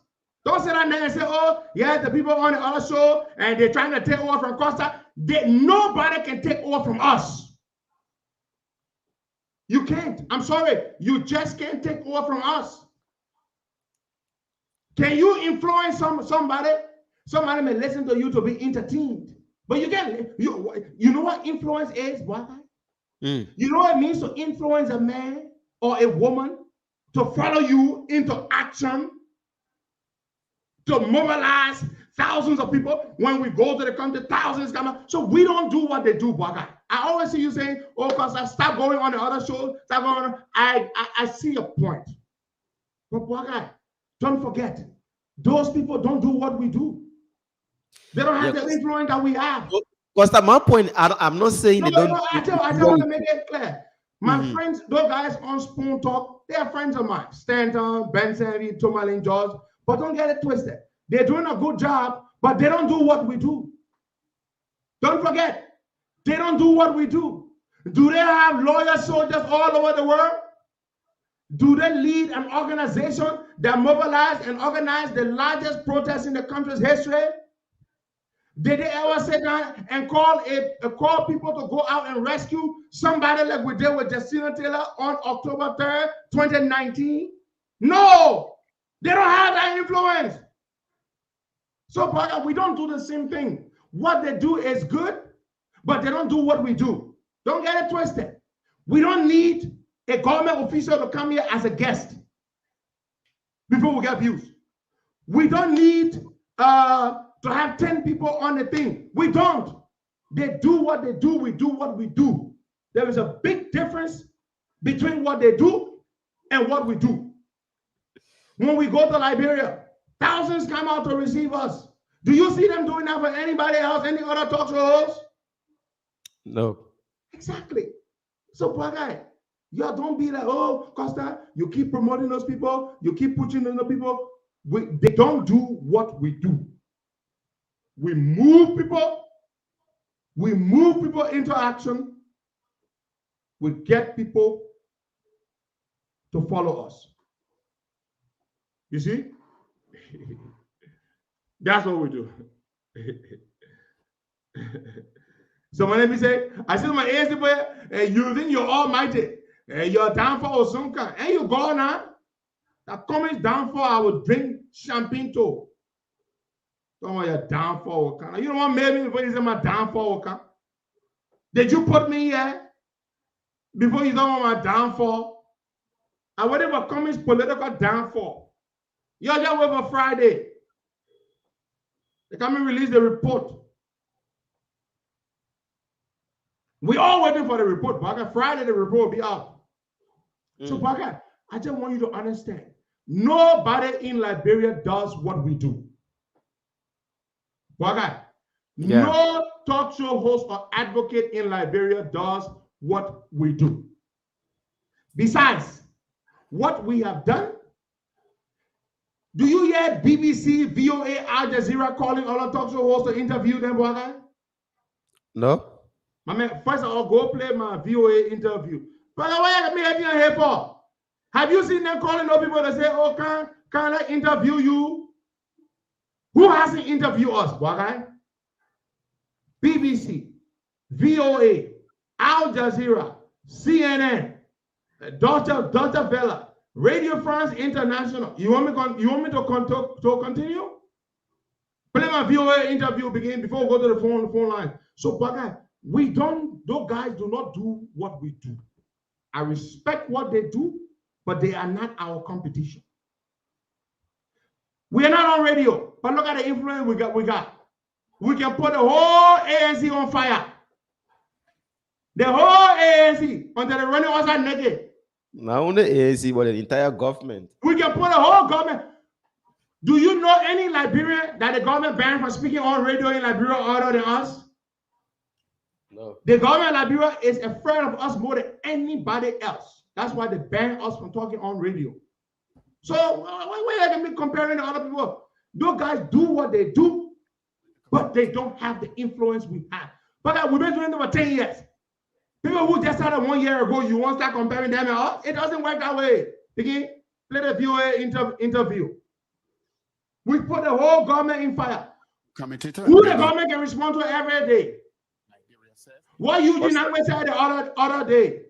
Don't sit down there and say, oh, yeah, the people on the other show and they're trying to take over from Costa. Nobody can take over from us. You can't. I'm sorry. You just can't take over from us. Can you influence somebody? Somebody may listen to you to be entertained. But you can't. You know what influence is? What? You know what it means to influence a man or a woman to follow you into action, to mobilize thousands of people. When we go to the country, thousands come out. So we don't do what they do, Baka. I always see you saying, oh, because I stop going on the other shows, stop going on. I see your point. But Baka, don't forget, those people don't do what we do. They don't have the influence that we have. Because at my point, I'm not saying they don't. No, I just want to make it clear. My friends, those guys on Spoon Talk, they are friends of mine. Stanton, Benson, Tomalin, George. But don't get it twisted. They're doing a good job, but they don't do what we do. Don't forget, they don't do what we do. Do they have loyal soldiers all over the world? Do they lead an organization that mobilized and organized the largest protest in the country's history? Did they ever sit down and call people to go out and rescue somebody like we did with Justina Taylor on October 3rd, 2019? No, they don't have that influence. So, brother, we don't do the same thing. What they do is good, but they don't do what we do. Don't get it twisted. We don't need a government official to come here as a guest before we get views. We don't need to have 10 people on the thing. We don't. They do what they do. We do what we do. There is a big difference between what they do and what we do. When we go to Liberia, thousands come out to receive us. Do you see them doing that for anybody else, any other talk show hosts? No. Exactly. So, guy, y'all don't be like, oh, Costa, you keep promoting those people, you keep pushing those people. They don't do what we do. We move people into action. We get people to follow us. You see? That's what we do. So when they say, I see my answer, you think you're almighty, you're downfall or some kind, and you go now. That coming downfall, I will drink champagne too. Don't want your downfall. You don't want maybe before you say my downfall. Did you put me here before you don't want my downfall? And whatever comes political downfall, you're just wait for Friday. They come and release the report. We all waiting for the report, Baga. Friday the report will be out. So, Baga, I just want you to understand. Nobody in Liberia does what we do. Baga, no talk show host or advocate in Liberia does what we do. Besides, what we have done, do you hear BBC, VOA, Al Jazeera calling all the talk show hosts to interview them, Baga? No. My man, first of all, go play my VOA interview. But why are you here for? Have you seen them calling those people that say, oh, can I interview you? Who hasn't interviewed us, Wagai? BBC, VOA, Al Jazeera, CNN, Deutsche Welle, Radio France International. You want me to continue? Play my VOA interview begin before we go to the phone line. So, Wagai, those guys do not do what we do. I respect what they do, but they are not our competition. We are not on radio, but look at the influence we got. We can put the whole ANC on fire. The whole ANC until they run us out naked. Not only ANC, but the entire government. We can put the whole government. Do you know any Liberian that the government banned from speaking on radio in Liberia other than us? No. The government of Liberia is afraid of us more than anybody else. That's why they ban us from talking on radio. So why are they comparing to other people? Those guys do what they do, but they don't have the influence we have. But we've been doing it for 10 years. People who just started 1 year ago, you want to start comparing them and us? It doesn't work that way. Begin, play the VOA interview. We put the whole government in fire. Who the government can respond to every day? What you did not say the other day?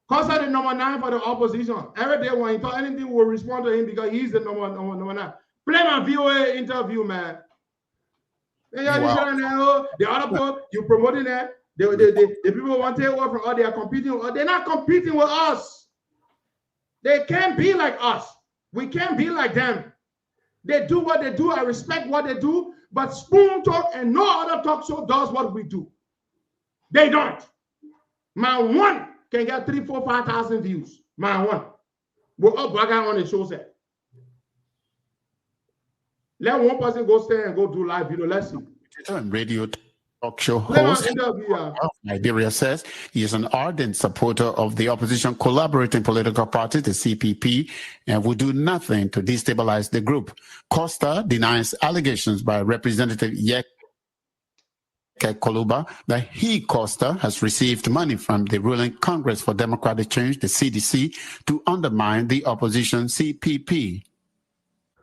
Costa the number 9 for the opposition. Every day when he thought anything will respond to him because he's the number 9. Play my VOA interview, man. Wow. The other people, you promoting that. The people want to take over from us, they are competing. They're not competing with us. They can't be like us. We can't be like them. They do what they do. I respect what they do. But Spoon Talk and no other talk show does what we do. They don't. My one can get 3,000, 4,000, 5,000 views. My one. We're up Baga on the show set. Let one person go stay and go do live video. Let's see. Radio talk show host of Liberia says he is an ardent supporter of the opposition collaborating political party, the CPP, and will do nothing to destabilize the group. Costa denies allegations by Representative Yeke Koluba that he, Costa, has received money from the ruling Congress for Democratic Change, the CDC, to undermine the opposition CPP.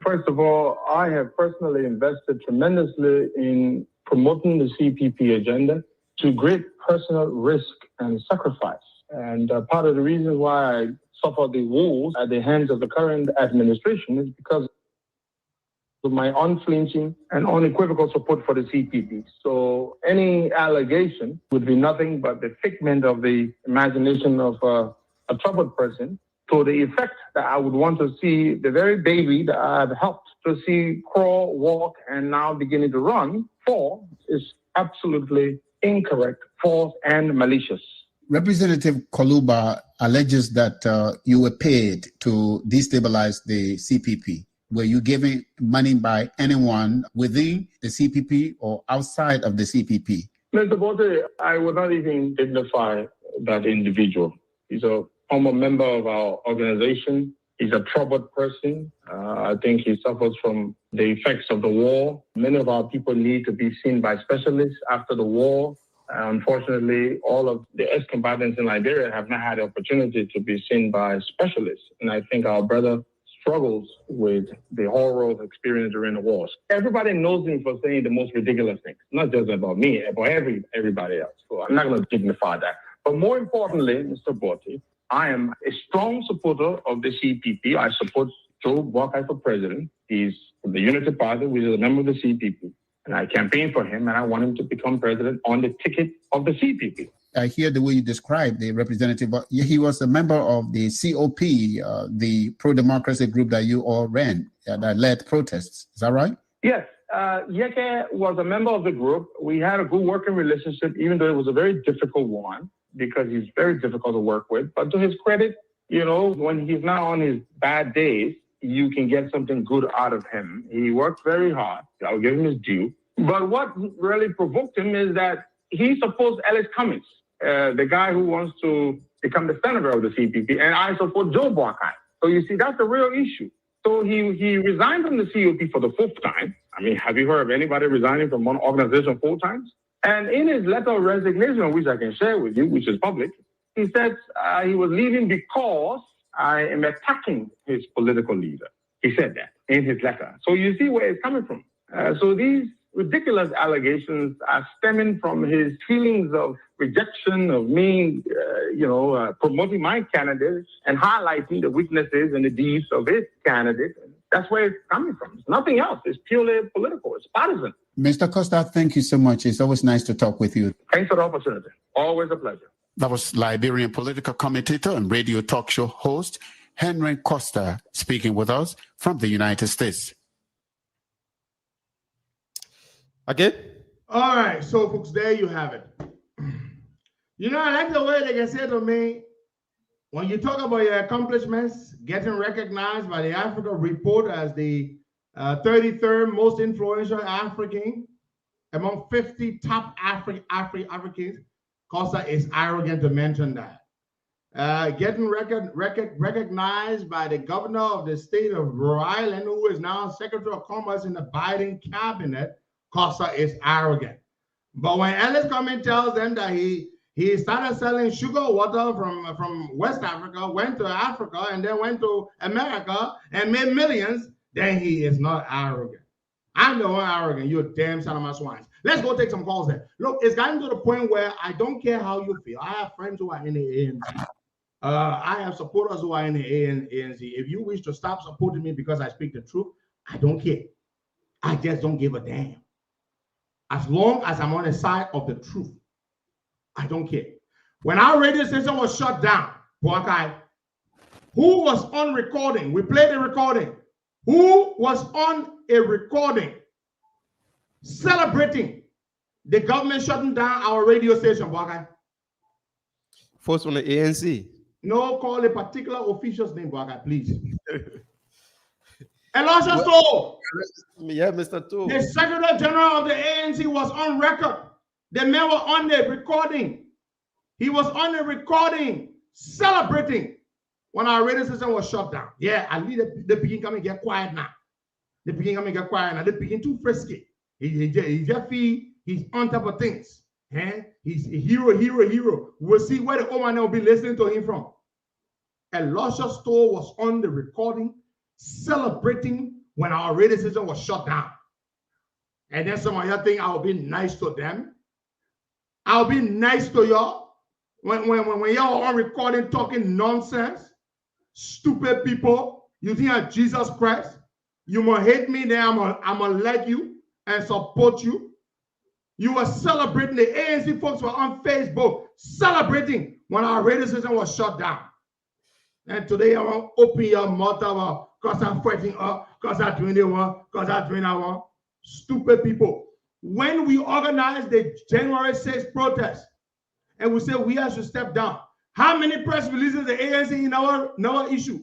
First of all, I have personally invested tremendously in promoting the CPP agenda to great personal risk and sacrifice. And part of the reason why I suffered the woes at the hands of the current administration is because of my unflinching and unequivocal support for the CPP. So any allegation would be nothing but the figment of the imagination of a troubled person, to the effect that I would want to see the very baby that I've helped to see crawl, walk, and now beginning to run fall is absolutely incorrect, false, and malicious. Representative Koluba alleges that you were paid to destabilize the CPP. Were you giving money by anyone within the CPP or outside of the CPP? Mr. Bote, I would not even dignify that individual. He's a former member of our organization. He's a troubled person. I think he suffers from the effects of the war. Many of our people need to be seen by specialists after the war. Unfortunately, all of the ex-combatants in Liberia have not had the opportunity to be seen by specialists. And I think our brother struggles with the horror of experience during the wars. Everybody knows me for saying the most ridiculous things, not just about me, about everybody else. So I'm not going to dignify that. But more importantly, Mr. Bote, I am a strong supporter of the CPP. I support Joe Boakai for president. He's from the Unity Party, which is a member of the CPP. And I campaigned for him, and I want him to become president on the ticket of the CPP. I hear the way you describe the representative, but he was a member of the COP, the pro-democracy group that you all ran, that led protests. Is that right? Yes. Yeke was a member of the group. We had a good working relationship, even though it was a very difficult one, because he's very difficult to work with. But to his credit, you know, when he's not on his bad days, you can get something good out of him. He worked very hard. I'll give him his due. But what really provoked him is that he supports Ellis Cummings, the guy who wants to become the senator of the CPP, and I support Joe Boakai. So you see, that's the real issue. So he resigned from the COP for the 4th time. I mean, have you heard of anybody resigning from one organization 4 times? And in his letter of resignation, which I can share with you, which is public, he said he was leaving because I am attacking his political leader. He said that in his letter. So you see where it's coming from. So these ridiculous allegations are stemming from his feelings of rejection of me, promoting my candidates and highlighting the weaknesses and the deeds of his candidate. That's where it's coming from. It's nothing else. It's purely political. It's partisan. Mr. Costa, thank you so much. It's always nice to talk with you. Thanks for the opportunity. Always a pleasure. That was Liberian political commentator and radio talk show host Henry Costa speaking with us from the United States. Okay. All right, so folks, there you have it. You know, I like the way they can say to me, when you talk about your accomplishments, getting recognized by the Africa Report as the 33rd most influential African among 50 top Africans, Costa is arrogant to mention that. Getting recognized by the governor of the state of Rhode Island, who is now Secretary of Commerce in the Biden cabinet, Costa is arrogant. But when Ellis Cummings tells them that he started selling sugar water from West Africa, went to Africa, and then went to America and made millions, then he is not arrogant. I'm the one arrogant. You're damn son of my swines. Let's go take some calls then. Look, it's gotten to the point where I don't care how you feel. I have friends who are in the ANC. I have supporters who are in the ANC. If you wish to stop supporting me because I speak the truth, I don't care. I just don't give a damn. As long as I'm on the side of the truth, I don't care. When our radio station was shut down, Boakai, who was on recording? We played the recording. Who was on a recording celebrating the government shutting down our radio station, Boakai? First on the ANC. No, call a particular official's name, Boakai, please. Elisha Stowe. Yeah, Mr. Toe. The Secretary General of the ANC was on record. The man was on the recording. He was on the recording celebrating when our radio station was shut down. Yeah, I need the begin come and get quiet now. The begin come and get quiet now. They begin too frisky. He's on top of things. He's a hero. We'll see where the old man will be listening to him from. Elisha Stowe was on the recording celebrating when our radio station was shut down. And then some of y'all think I'll be nice to them. I'll be nice to y'all when y'all on recording talking nonsense. Stupid people. You think I'm Jesus Christ? You must hate me, then I'm gonna like you and support you. You were celebrating, the ANC folks were on Facebook celebrating when our radio station was shut down. And today I want to open your mouth about because I'm fighting up, because I'm doing the one, because I'm doing that one. Stupid people. When we organized the January 6th protest and we said we have to step down, how many press releases the ANC in our issue?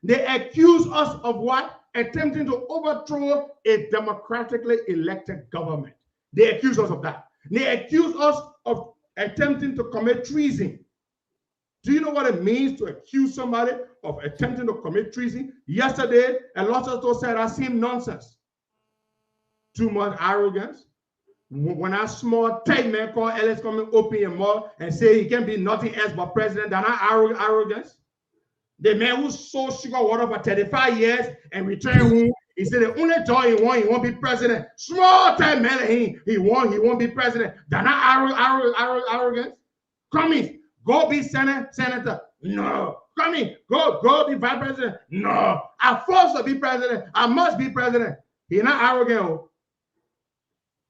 They accuse us of what? attempting to overthrow a democratically elected government. They accuse us of that. They accuse us of attempting to commit treason. Do you know what it means to accuse somebody of attempting to commit treason? Yesterday, a lot of those said that seemed nonsense. Too much arrogance. When a small tight man called Ellis come and open your mouth and say he can be nothing else but president, that's not arrogance. The man who sold sugar water for 35 years and returned home, he said the only joy he won't be president. Small time man, he won't be president. That's not arrogance. Come in, go be senator. No. Come in, go be vice president. No. I'm forced to be president. I must be president. He's not arrogant.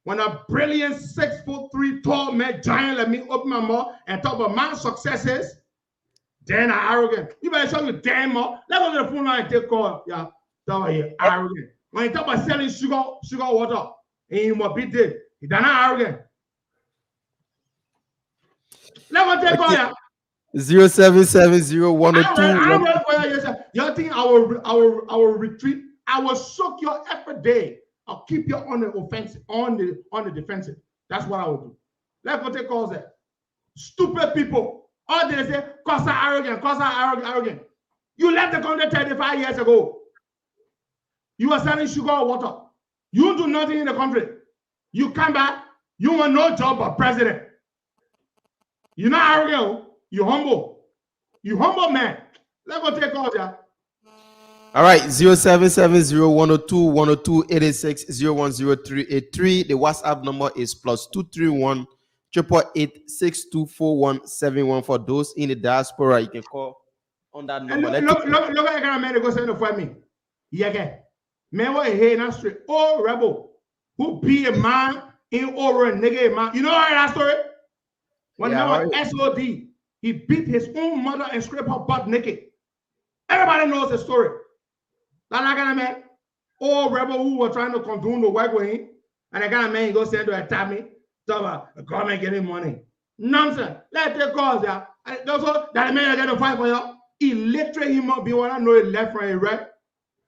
When a brilliant 6'3" tall man giant let me open my mouth and talk about my successes, then I'm arrogant. You better show you damn more. Let's go to the phone line and take call. Yeah, talk about you arrogant. When you talk about selling sugar water, and you must be dead. They're not arrogant. Let's go take call. Yeah. 0770102. You think I will retreat? I will soak your effort day. I'll keep you on the offensive, on the defensive. That's what I will do. Let's go take calls there. Stupid people. All they say, Costa arrogant. You left the country 35 years ago. You are selling sugar or water. You do nothing in the country. You come back, you want no job but president. You're not arrogant. You're humble. You humble man. Let's go take calls there. All right, 0770102 The WhatsApp number is +231 888 For those in the diaspora, you can call on that number. Look at that kind of man that goes to for me. Yeah, man, what he not straight. Oh, rebel who be a man in over a nigga man. You know that story? When man was SOD, he beat his own mother and scraped her butt naked. Everybody knows the story. That kind of man, old rebel who was trying to condone the work with him, and the kind of man he goes send to attack me, talk about the government getting money. Nonsense. Let's take calls, yeah. That's all that man get to fight for you. Illiterate him up, be one I know it left from it right.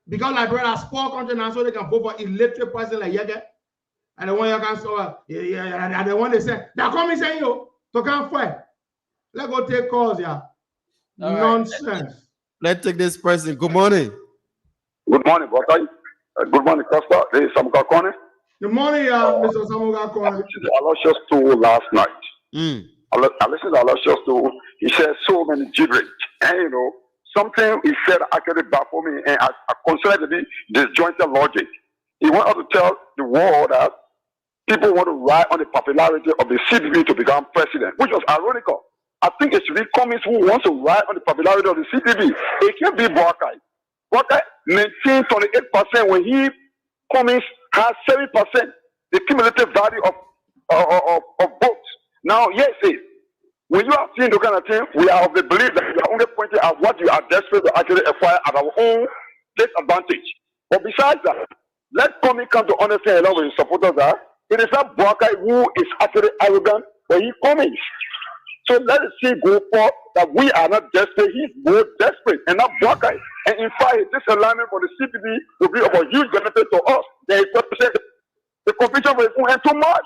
Because like brother, small country now, so they can vote for illiterate person like you get. And the one you can so and the one they say, that come and say you to come fight. Let's go take calls, yeah. All nonsense. Right. Let's take this person. Good morning. Good morning, brother. Good morning, Costa. This is Samuel Kone. Good morning, Mr. Samuel Kone. I listened to Aloysius too last night. I listened to Aloysius too. He said so many gibberish. And you know, something he said actually baffled me, and I consider it to be disjointed logic. He wanted to tell the world that people want to ride on the popularity of the CPP to become president, which was ironical. I think it should be Cummings who wants to ride on the popularity of the CPP. It can't be Boakai. Boakai maintained 28% when he Cummings has 7%, the cumulative value of votes. Now, yes, when you are seeing the kind of thing, we are of the belief that we are only pointing at what you are desperate to actually acquire at our own disadvantage. But besides that, let Cummings come to understand along with his supporters that it is not Boakai who is actually arrogant, but he Cummings. So let us see go for that we are not desperate, he's more desperate and not Boakai. And in fact, this alignment for the CPD will be of a huge benefit to us. There is the competition with him and too much.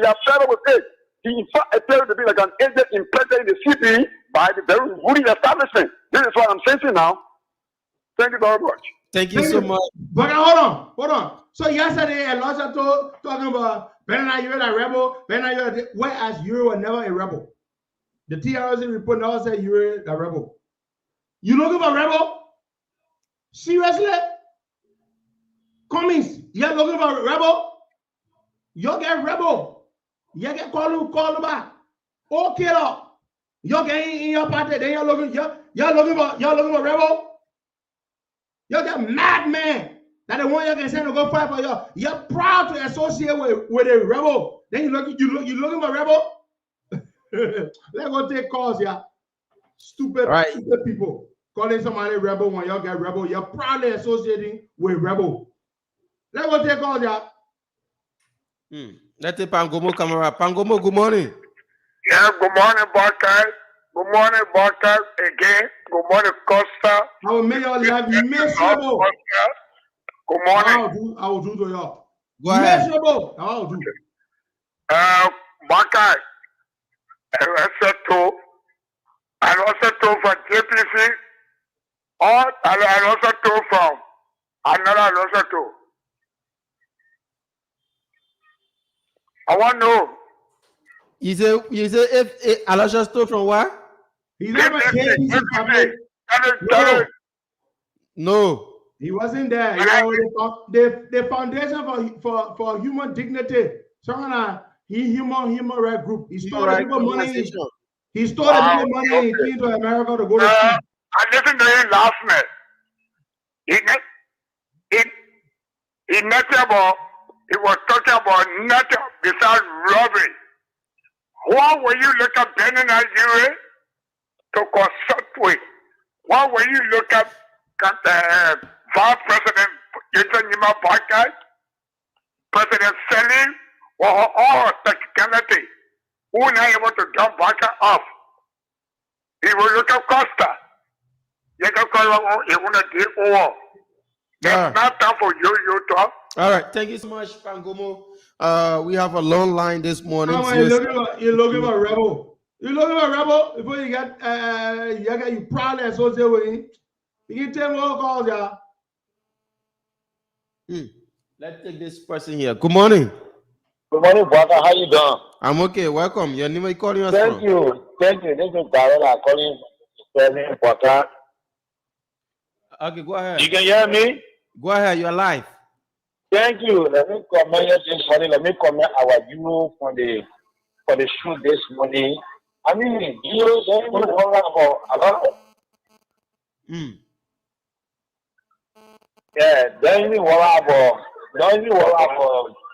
We are fed up with it. He in fact appeared to be like an agent implanted in the CPD by the very ruling establishment. This is what I'm sensing now. Thank you very much. Thank you so much. But hold on. So yesterday, Elijah talking about Benana, you're a rebel. Benana, whereas you were never a rebel. The TRC report now said you were a rebel. You looking for a rebel? Seriously? Cummings, you're looking for a rebel? You get rebel. You get call back. Okay, you get in your party. Then you're looking for rebel. You get madman. That the one you can send to go fight for you. You're proud to associate with a rebel. Then you looking for rebel. Let's go take calls, yeah. Stupid people calling somebody rebel when you get rebel. You're proudly associating with rebel. Let's go take calls, yeah. Let's take Pangomo camera. Pangomo, good morning. Yeah, good morning, Boakai. Good morning, Boakai again. Good morning, Costa. I will make your life miserable. Good morning. I will do to you. Go ahead. Measurable. I will do. Baka, I also told from JPC, or I also told from another also told. I want to know. You say if Alasha stole from what? He's never JPC public. No. He wasn't there. The foundation for human dignity. So human right group. He stole the people money. He stole the people money and came to America to go to school. I listened to him last night. He was talking about nothing besides robbery. Why were you look at Benin Nigeria to consult with? Why were you look at Vice President Nima Baka, President Selim, or all technicality, who are not able to jump Baka off? He will look at Costa. You can call him, he want to deal all. It's not time for you talk. All right, thank you so much, Pangomo. We have a long line this morning. You're looking for rebel. You looking for rebel before you got you proudly associated with him. You can tell me all calls, y'all. Let's take this person here. Good morning. Good morning, brother. How you doing? I'm okay. Welcome. Your name is calling us Thank from? you. Thank you. This is Darrell calling from Port. Okay, go ahead. You can hear me? Go ahead. You're live. Thank you. Let me comment this morning. Let me comment our view for the show this morning. I mean, you don't worry about a lot of. Yeah, don't even worry about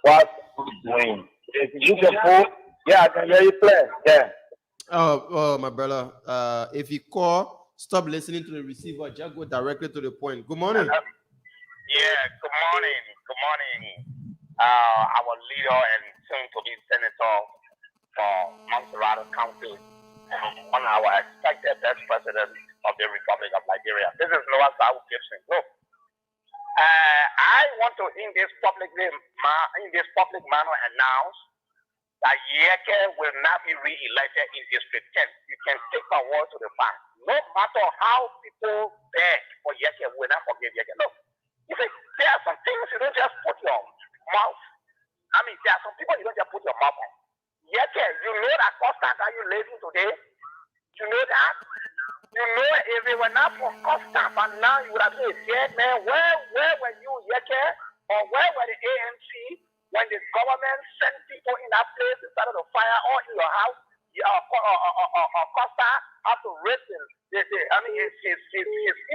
what we're doing. If you can pull, yeah, I can hear you clear. Yeah. Oh, my brother. If you call, stop listening to the receiver. Just go directly to the point. Good morning. Yeah, good morning. Good morning. Our leader and soon-to-be senator for Montserrat County, one of our expected best president of the Republic of Nigeria. This is Noah Saul Gibson. Look, I want to in this public manner announce that Yeke will not be re-elected in District 10. You can take my word to the bank. No matter how people beg for Yeke, we will not forgive Yeke. Look, you see, there are some things you don't just put your mouth. I mean, there are some people you don't just put your mouth on. Yeke, you know that Costa that you're living today? You know that? You know, if it were not for Costa, but now you would have been a dead man. Where were you, Yeke? Or where were the ANC when the government sent people in that place and started a fire or in your house? Costa had to risk his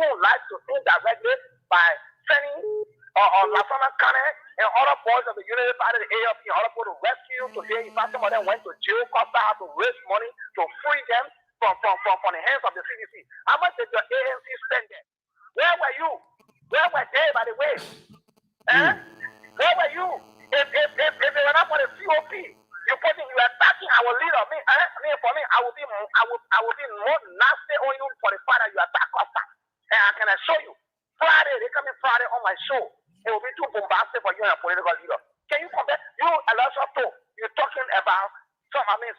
own life to indirectly by sending Lafana Kane and other boys of the Unity Party, the AFP, in order to rescue. Today, in fact, some of them went to jail. Costa had to raise money to free them from the hands of the CDC. How much did your ANC spend there? Where were you? Where were they, by the way? Where were you? If they were not for the COP, you attacking our leader. For me, I would be more nasty on you for the fact that you attack Costa. And I can assure you, Friday, they come in Friday on my show. It will be too bombastic for you and a political leader. Can you compare? You, Elisha, you're talking about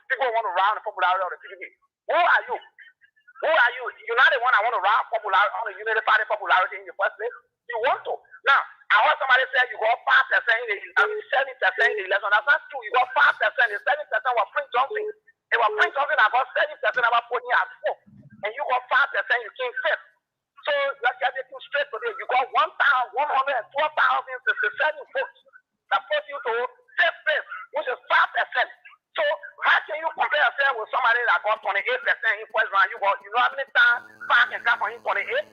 people want to round the popularity of the PDP. Who are you? Who are you? You're not the one I want to round popularity on the Unity Party popularity in the first place. You want to. Now, I heard somebody say you got 5% in the 70% in the election. That's not true. You got 5%. The 70% was Prince Johnson. It was Prince Johnson about 70% about putting at 4. And you got 5%, you came 5th. So let's get it straight today. You got 112,067 votes that put you to 5th place, which is 5%. So how can you compare yourself with somebody that got 28% in first round? You know how many times Park can come for him 28?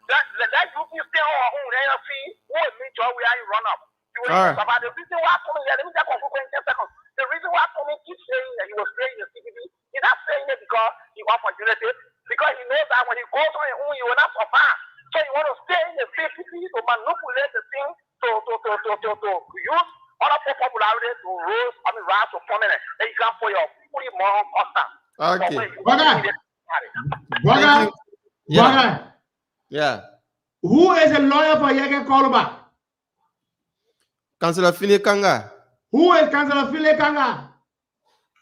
That group you stay on own AFC, who will meet you where you run up. You will survive. The reason why Tommy, let me just conclude in 10 seconds. The reason why Tommy keeps saying that he was staying in the CPP, he's not saying it because he wants for unity, because he knows that when he goes on his own, he will not survive. So you want to stay in the CPP to manipulate the thing to use other popularity to rise to prominence. Then you can put your fully moral constant. Okay. Brother. Yeah. Who is a lawyer for Yeke Koluba? Councillor Philip Kanga. Who is Councillor Philip Kanga?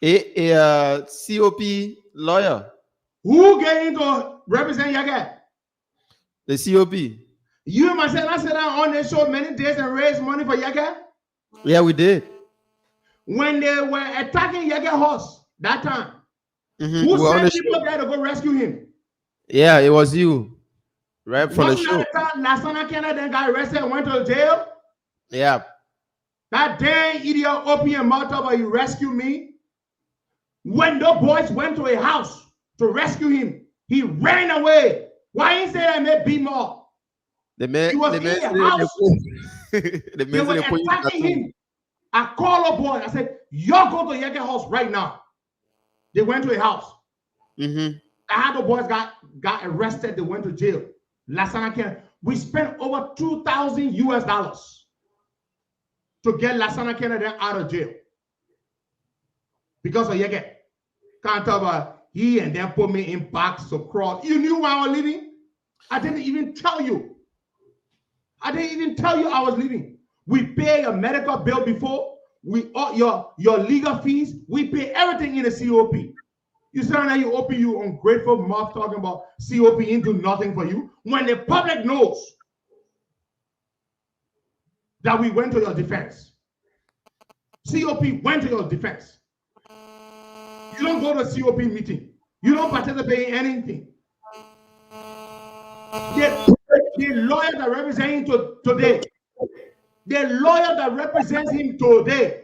A COP lawyer. Who get into represent Yeke? The COP. You must not sit down on the show many days and raise money for Yeke? Yeah, we did. When they were attacking Yeke horse that time, Mm-hmm. who sent people there to go rescue him? Yeah, it was you. Right from the show. Wasn't that the time Lasana Canada got arrested and went to jail? Yeah. That dang idiot opened your mouth up and you rescue me. When the boys went to a house to rescue him, he ran away. Why didn't say that made be more? The man, He was the in man, the house. the They were attacking him. I called a boy. I said, y'all go to Yeke house right now. They went to a house. Mm-hmm. I had the boys got arrested. They went to jail. Lasana Canada. We spent over $2,000 US to get Lasana Canada out of jail because of Yeke. Can't tell about he and then put me in box of cross. You knew where I was living? I didn't even tell you. I didn't even tell you I was leaving. We pay a medical bill before. We your legal fees. We pay everything in the COP. You sound like you open your ungrateful mouth talking about COP ain't do nothing for you. When the public knows that we went to your defense. COP went to your defense. You don't go to COP meeting. You don't participate in anything. The lawyer that represents him today, the lawyer that represents him today,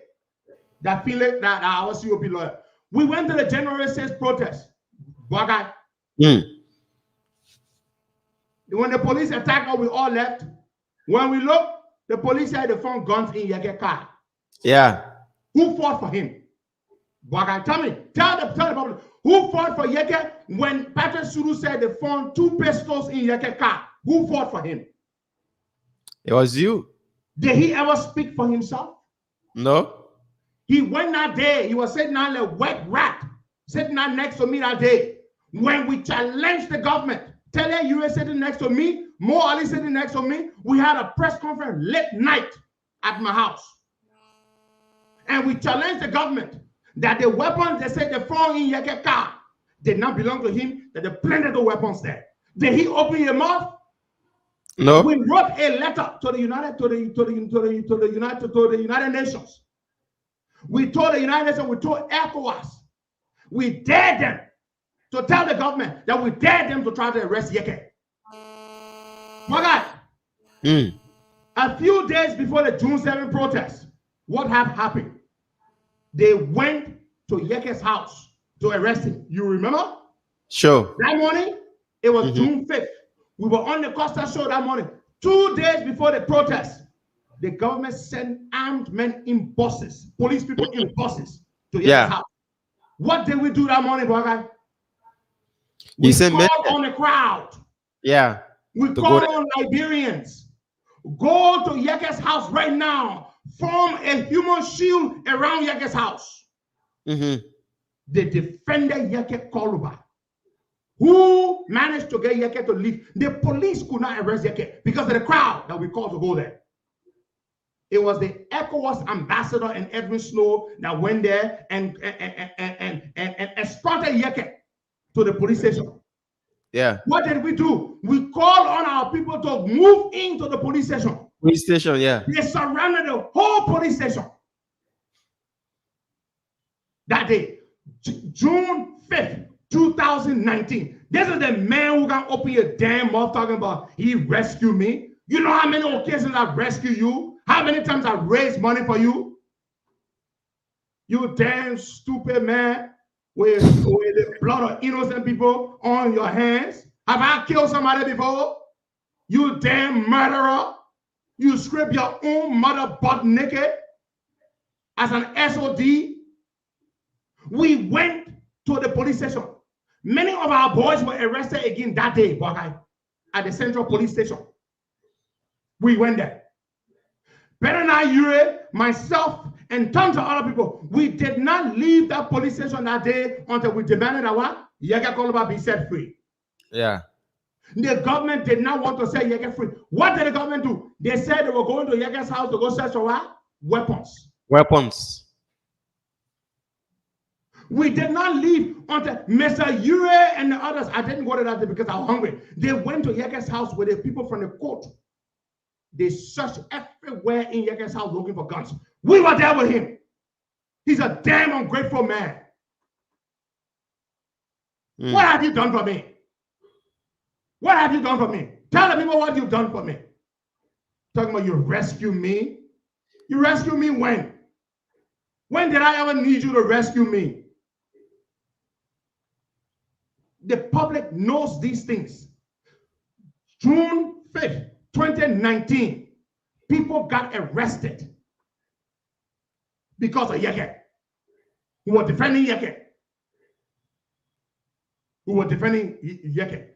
that feeling that our COP lawyer. We went to the January 6th protest. When the police attacked us, we all left. When we looked, the police had they found guns in Yeke car. Yeah. Who fought for him? Tell the public. Who fought for Yeke when Patrick Suru said they found 2 pistols in Yeke car? Who fought for him? It was you. Did he ever speak for himself? No. He went that day. He was sitting on a wet rat, sitting down next to me that day. When we challenged the government, Tele, you were sitting next to me, Mo Ali sitting next to me. We had a press conference late night at my house. And we challenged the government that the weapons they said they found in Yeke car did not belong to him, that they planted the weapons there. Did he open his mouth? No. We wrote a letter to the United Nations. We told the United Nations, we told ECOWAS, we dared them to tell the government that we dared them to try to arrest Yeke. My God, a few days before the June 7 protest, what had happened? They went to Yeke's house to arrest him. You remember? Sure. That morning, it was June 5th. We were on the Costa Show that morning. 2 days before the protest, the government sent armed men in buses, police people in buses to Yeke's house. What did we do that morning, Bogai? We called on the crowd. Yeah. We called on Liberians. Go to Yeke's house right now. Form a human shield around Yeke's house. They defended Yeke Koluba, who managed to get Yeke to leave. The police could not arrest Yeke because of the crowd that we called to go there. It was the ECOWAS ambassador and Edwin Snow that went there and escorted Yeke to the police station. Yeah. What did we do? We called on our people to move into the police station. Police station, yeah. They surrounded the whole police station. That day, June 5th, 2019. This is the man who can open your damn mouth talking about he rescued me. You know how many occasions I've rescued you? How many times I've raised money for you? You damn stupid man with the blood of innocent people on your hands. Have I killed somebody before? You damn murderer. You scrape your own mother butt naked as an SOD. We went to the police station. Many of our boys were arrested again that day, at the Central Police Station. We went there. Benana Yure, myself, and tons of other people, we did not leave that police station that day until we demanded our Yeke Koluba be set free. Yeah. The government did not want to set Yeke free. What did the government do? They said they were going to Yeke's house to go search for what? Weapons. Weapons. We did not leave until Mr. Ure and the others. I didn't go to that day because I was hungry. They went to Yeke's house with the people from the court. They searched everywhere in Yeke's house looking for guns. We were there with him. He's a damn ungrateful man. What have you done for me? What have you done for me? Tell the people what you've done for me. Talking about you rescue me. You rescue me when? When did I ever need you to rescue me? The public knows these things. June 5th, 2019, people got arrested because of Yeke. Who were defending Yeke. Who were defending Yeke.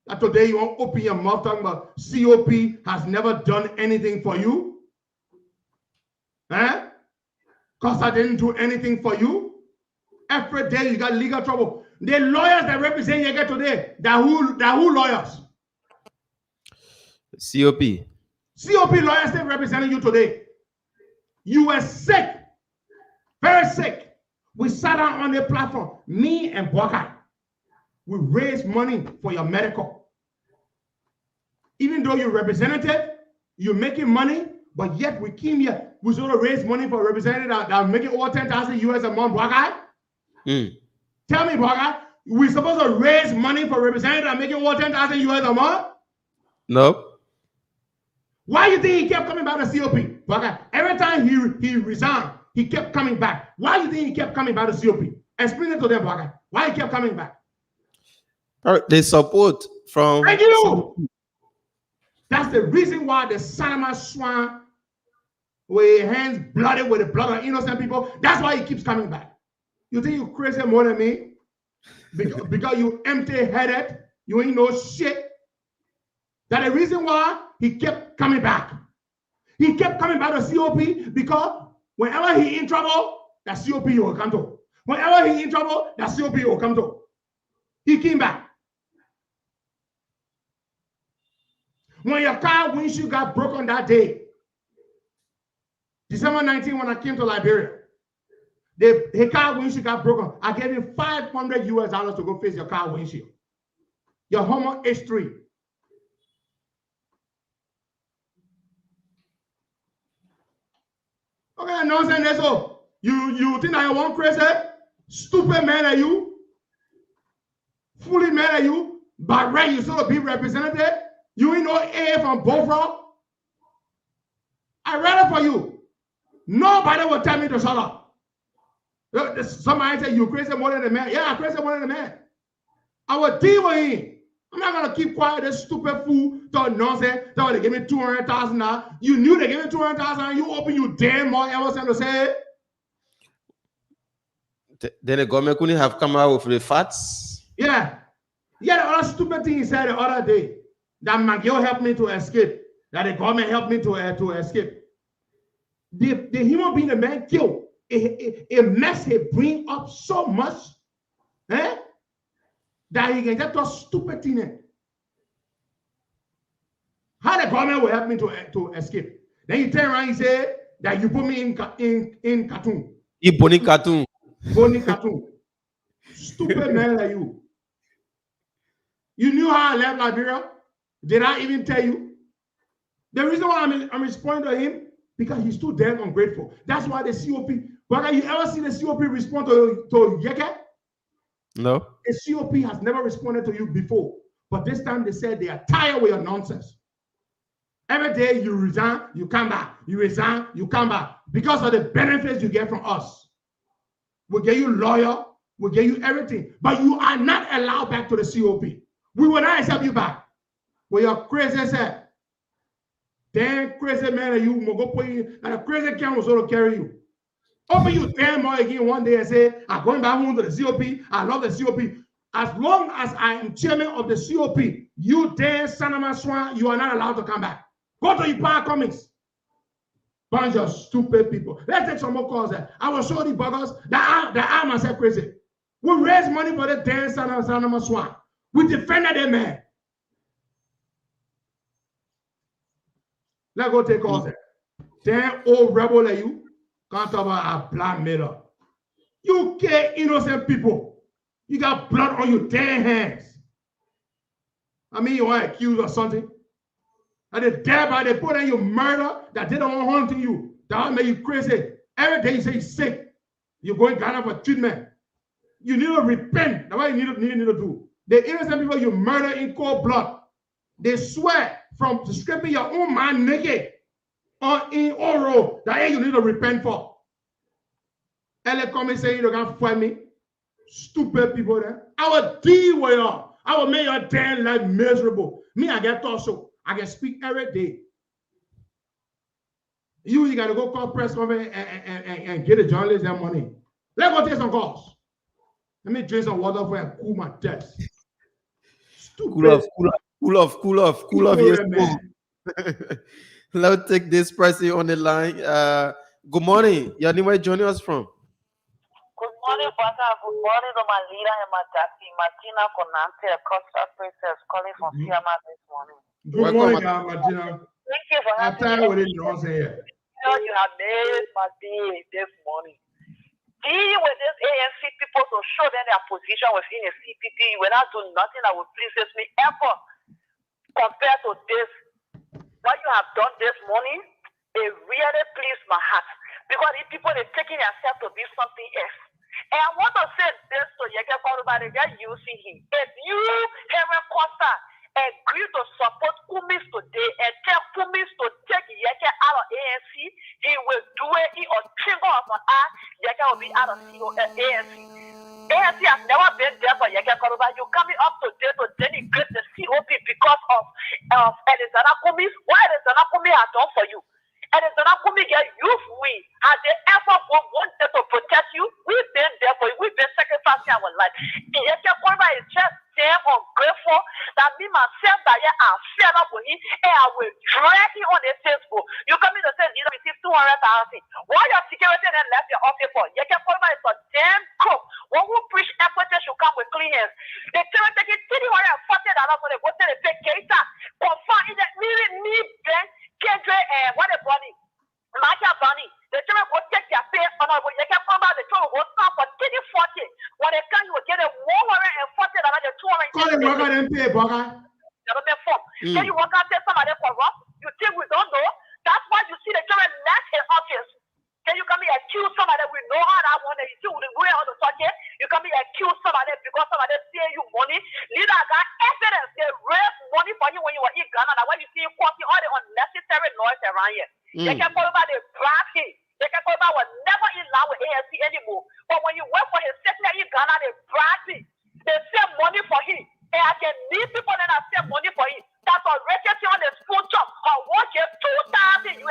That today you won't open your mouth talking about COP has never done anything for you. Eh? Costa didn't do anything for you. Every day you got legal trouble. The lawyers that represent Yeke today, they're who lawyers? COP. COP lawyers still representing you today. You were sick. Very sick. We sat down on the platform, me and Bokai. We raised money for your medical. Even though you're representative, you're making money, but yet we came here, we sort of raise money for representative that are making over 10,000 US a month, Bokai. Tell me, Bokai, we're supposed to raise money for representative that are making over 10,000 US a month? No. Why do you think he kept coming back to COP? Bokai, every time he resigned, he kept coming back. Why do you think he kept coming back to COP? Explain it to them, Bokai. Why he kept coming back? They support from. Thank you. That's the reason why the Sanama Swan, with his hands blooded with the blood of innocent people, that's why he keeps coming back. You think you crazy more than me? Because you empty-headed, you ain't no shit. That's the reason why he kept coming back. He kept coming back to COP because whenever he in trouble, that COP will come to. Whenever he in trouble, that COP will come to. He came back. When your car windshield got broken that day, December 19, when I came to Liberia, the car windshield got broken. I gave him $500 US to go fix your car windshield. Your Hummer H3. Okay, nonsense. So you think I want crazy? Stupid man are you? Fully man are you? But right, you sort of be represented. You ain't no A from Bofra. I read it for you. Nobody will tell me to shut up. Somebody say you crazy more than the man. Yeah, I crazy more than the man. I will deal with him. I'm not gonna keep quiet. This stupid fool talk nonsense. Thought they give me $200,000. You knew they gave me $200,000. You open you damn mouth ever since to say it. Then the government couldn't have come out with the facts. Yeah. Yeah, the other stupid thing he said the other day. That Magio helped me to escape. That the government helped me to escape. The human being the man killed. It messed his brain up so much that he can get to stupid thing. How the government will help me to escape? Then you turn around and say that you put me in cartoon. You put in cartoon. Boni cartoon. Stupid man like you. You knew how I left Liberia? Did I even tell you? The reason why I'm responding to him, because he's too damn ungrateful. That's why the COP, but have you ever seen the COP respond to Yeke? No. The COP has never responded to you before. But this time they said they are tired with your nonsense. Every day you resign, you come back. You resign, you come back. Because of the benefits you get from us. We'll get you lawyer, we'll get you everything. But you are not allowed back to the COP. We will not accept you back. Where your crazy self. Damn crazy man that you will go put you, and a crazy camera was going to carry you. Open you damn more again one day and say, I'm going back home to the COP. I love the COP. As long as I am chairman of the COP, you damn Sanama Swan, you are not allowed to come back. Go to your power comics. Bunch of stupid people. Let's take some more calls. I will show the buggers that I myself crazy. We raise money for the damn Sanama Swan. We defended them, man. Let's go take calls. Damn old rebel like you can't talk about a black miller. You kill innocent people. You got blood on your damn hands. I mean, you are accused of something. And they thereby they put in your murder that they don't want to you. That will make you crazy. Every day you say you're sick. You're going Ghana for treatment. You need to repent. That's what you need to do. The innocent people you murder in cold blood. They swear from scraping your own man naked or in oral that you need to repent for. And they come and say you don't fight me. Stupid people there. I will deal with you. I will make your damn life miserable. Me, I get Costa Show. I can speak every day. You got to go call press conference and get the journalists their money. Let's go take some calls. Let me drink some water for and cool my chest. Stupid. Cool off. Yes. Let's take this person on the line. Good morning. Your name, where joining us from? Good morning, Pastor. Good morning to my leader and my daddy, Martina Conante, a Costa Princess, calling from Siama this morning. Good morning, Martina. Thank you for having me. You know, you have made my day this morning. Dealing with this ANC people to show them their position within the CPP without doing nothing that will please me ever compared to this. What you have done this morning, it really pleased my heart. Because these people are taking themselves to be something else. And I want to say this to Yeke Koruba, they're using him. If you, Henry Costa, agree to support Kumis today and tell Kumis to take Yeke out of ANC, he will do it in a twinkle of an eye. Yeke will be out of ANC. ANC has never been there for Yeke Koruba. You're coming up today to denigrate the COP because of Elizana Kumis. What Elizana Kumis has done for you? And it's not going to get youth win. Has they ever wanted to protect you? We've been there for you. We've been sacrificing our life. The Yeke Koruba is just damn ungrateful that me myself that I'm fed up with him and I will drag him on the Facebook. You come in and say, you know, receive 200,000. Why your security then left your office for? Yeke Koruba is a damn crook. One who preach equity should come with clean hands. They tell take it $340 when they go to the big case. Confirm in that me, Ben. Kendra and what a bunny. Macha bunny. The children will take their pay on a way. They can come out the children will stop for 30-40. When they come, you will get a $140 the 200. Call the worker and pay, Boga. Can you work out there somebody corrupt? You think we don't know? That's why you see the children left in office. Can you come here and accuse somebody we know how that one that you see with the way on the socket? You come here and accuse somebody because somebody pay you money. Leader got evidence. They raise money for you when you were in Ghana. Now when you see quoting all the unnecessary noise around here. They can call about the bribe him. They can call about was never in line with ANC anymore. But when you work for his sector in Ghana, they bribe him. They save money for him. And I can need people that have save money for him. That's a record on the school job. Or what you $2,000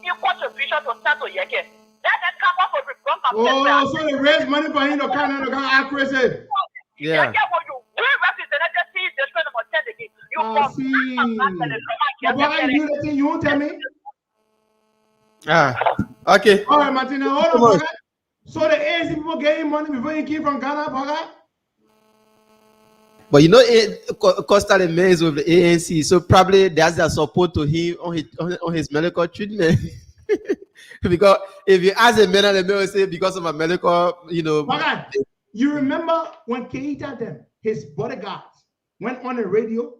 in contribution to Santo Yeke. That can come up with reform. Oh, so they raise money for him to come and act crazy. Yeah. See. You won't tell me? Okay. All right, Martina, hold on. So the ANC people getting money before you came from Ghana, Boga? But you know, Costa remains with the ANC, so probably that's their support to him on his medical treatment. Because if you ask a man, they will say because of a medical, you know. Boga, you remember when Keita them, his bodyguards, went on the radio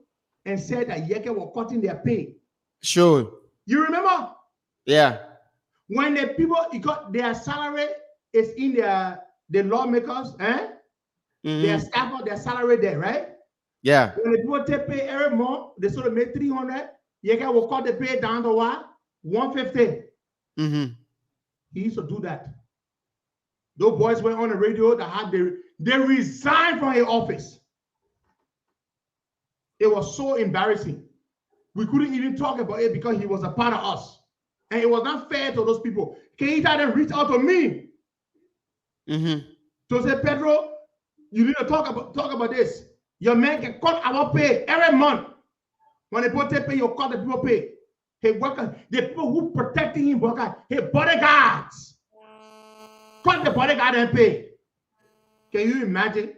and said that Yeke were cutting their pay? Sure. You remember? Yeah. When the people got their salary is in the lawmakers, their staff, their salary there, right? Yeah. When the people take pay every month, they sort of make 300. Yeke will cut the pay down to what? 150. He used to do that. Those boys went on the radio that had they resigned from his office. It was so embarrassing. We couldn't even talk about it because he was a part of us. And it was not fair to those people. Keita then reached out to me to say, Pedro, you need to talk about this. Your man can cut our pay every month. When the people pay, you cut the people pay. Hey, workers, the people who protecting him, hey, bodyguards. Cut the bodyguard and pay. Can you imagine?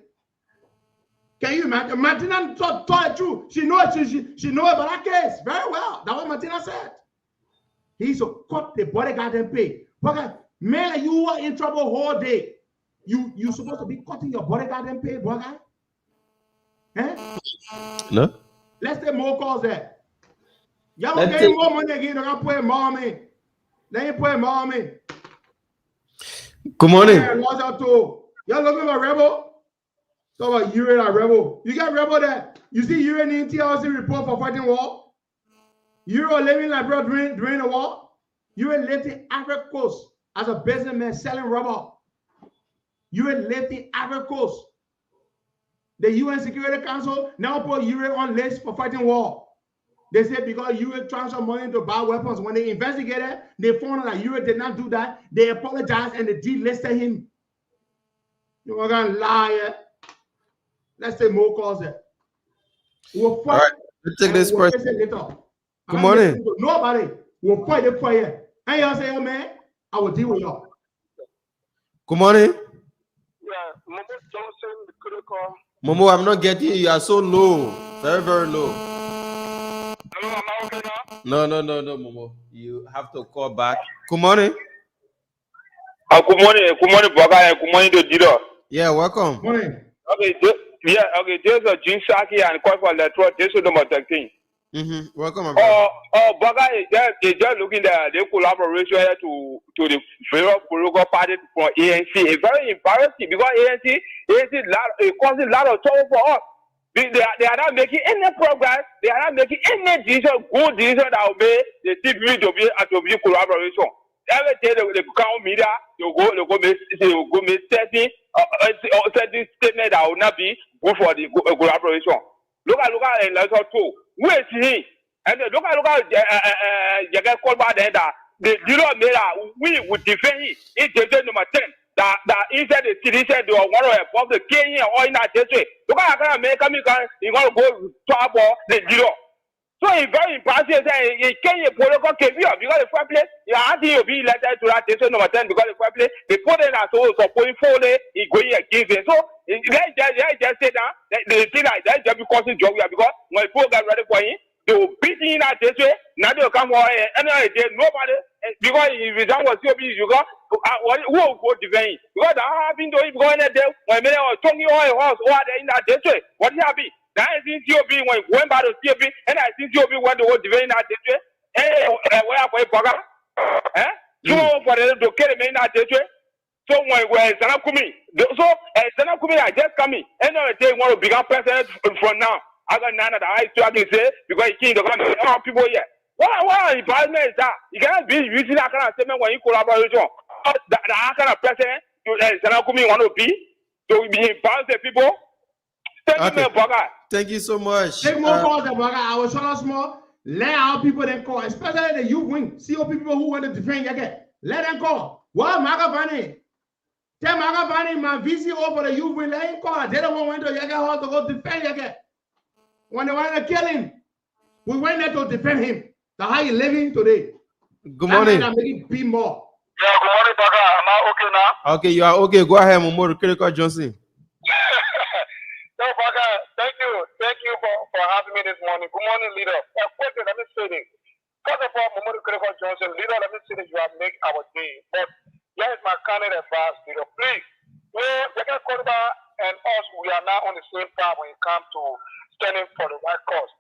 Can you imagine? Martina told it true. She knows she know about that case very well. That's what Martina said. He used to cut the bodyguard and pay. Because man, you were in trouble all day. You supposed to be cutting your bodyguard and pay, boy guy? Eh? No. Let's take more calls there. Y'all gonna get more money again, they're gonna put more in. They ain't putting more in. Good morning. Y'all looking for rebel? Talk about Ure and rebel. You got rebel that you see Ure in the TLC report for fighting war? Ure living like bro during the war? Ure lived in Ivory Coast as a businessman selling rubber. Ure lived in Ivory Coast. The UN Security Council now put Ure on list for fighting war. They said because Ure transferred money to buy weapons. When they investigated, they found out that Ure did not do that. They apologized and they delisted him. You are gonna lie. Let's take more calls there. We'll fight. All right, let's take this person. Good morning. Nobody will fight the fire. And y'all say, oh man, I will deal with y'all. Good morning. Yeah, Momo Johnson, the critical. Momo, I'm not getting you. You are so low. Very, very low. Hello, am I okay No, now? Momo. You have to call back. Good morning. Good morning, Boga, and good morning to Dido. Yeah, welcome. Good morning. Okay, there's a Jin Saki and call for electoral. This is number 13. Welcome, my brother. Boga is just looking at the collaboration to the federal political party for ANC. It's very embarrassing because ANC causing a lot of trouble for us. They are not making any progress. They are not making any good decision that will make the CPP to be collaboration. Every day they come media, they go make certain statement that will not be good for the collaboration. Look at election 2. Where is he? And look at Jagat Kolba there that the zero made we would defend him. It's the number 10. That inside the city said they were one of the Kenya or in that district. Look at America, you're going to go to the zero. So it's very impressive that in Kenya, political came here because the first place, you have to be elected to that district number 10 because the first place, they put in as well, so going forward, it's going against it. So let's just say that they think that that's just because it's job because when people get ready for him, they will beat in that district. Now they will come for another day, nobody, because if it was so busy, you got who will go defend him? Because I have been doing going there when they were talking all horse over there in that district. What is happening? That is in COP when going back to COP, and I see COP when they were defending that district. Hey, where are we, Boga? You want for them to carry me in that district? So when Sanakumi, so Sanakumi, I just coming, and they want to become president from now. I got none of the I still can say because he can't go people here. What embarrassment is that? You cannot be using that kind of statement when you collaborate. That kind of president, Sanakumi want to be, to be embarrassed the people. Thank you so much. Take more calls, Boga. I was trying to small. Let our people then call, especially the youth wing. COP people who want to defend Yake. Let them call. What Magavani? Tell Magavani my VCO for the youth wing. Let him call. They don't want to Yake Hall to go defend Yake. When they want to kill him, we went there to defend him. That's how he's living today. Good morning. That make it be more. Yeah, good morning, Boga. Am I okay now? Okay, you are okay. Go ahead, Momo Critical Johnson. No, Boga, thank you for having me this morning. Good morning, leader. Quickly, let me say this. First of all, Momo Critical Johnson, leader, let me say this. You have made our day. But here is my candid advice, leader. Please, Jagat Kolba and us, we are now on the same path when it comes to standing for the right cause.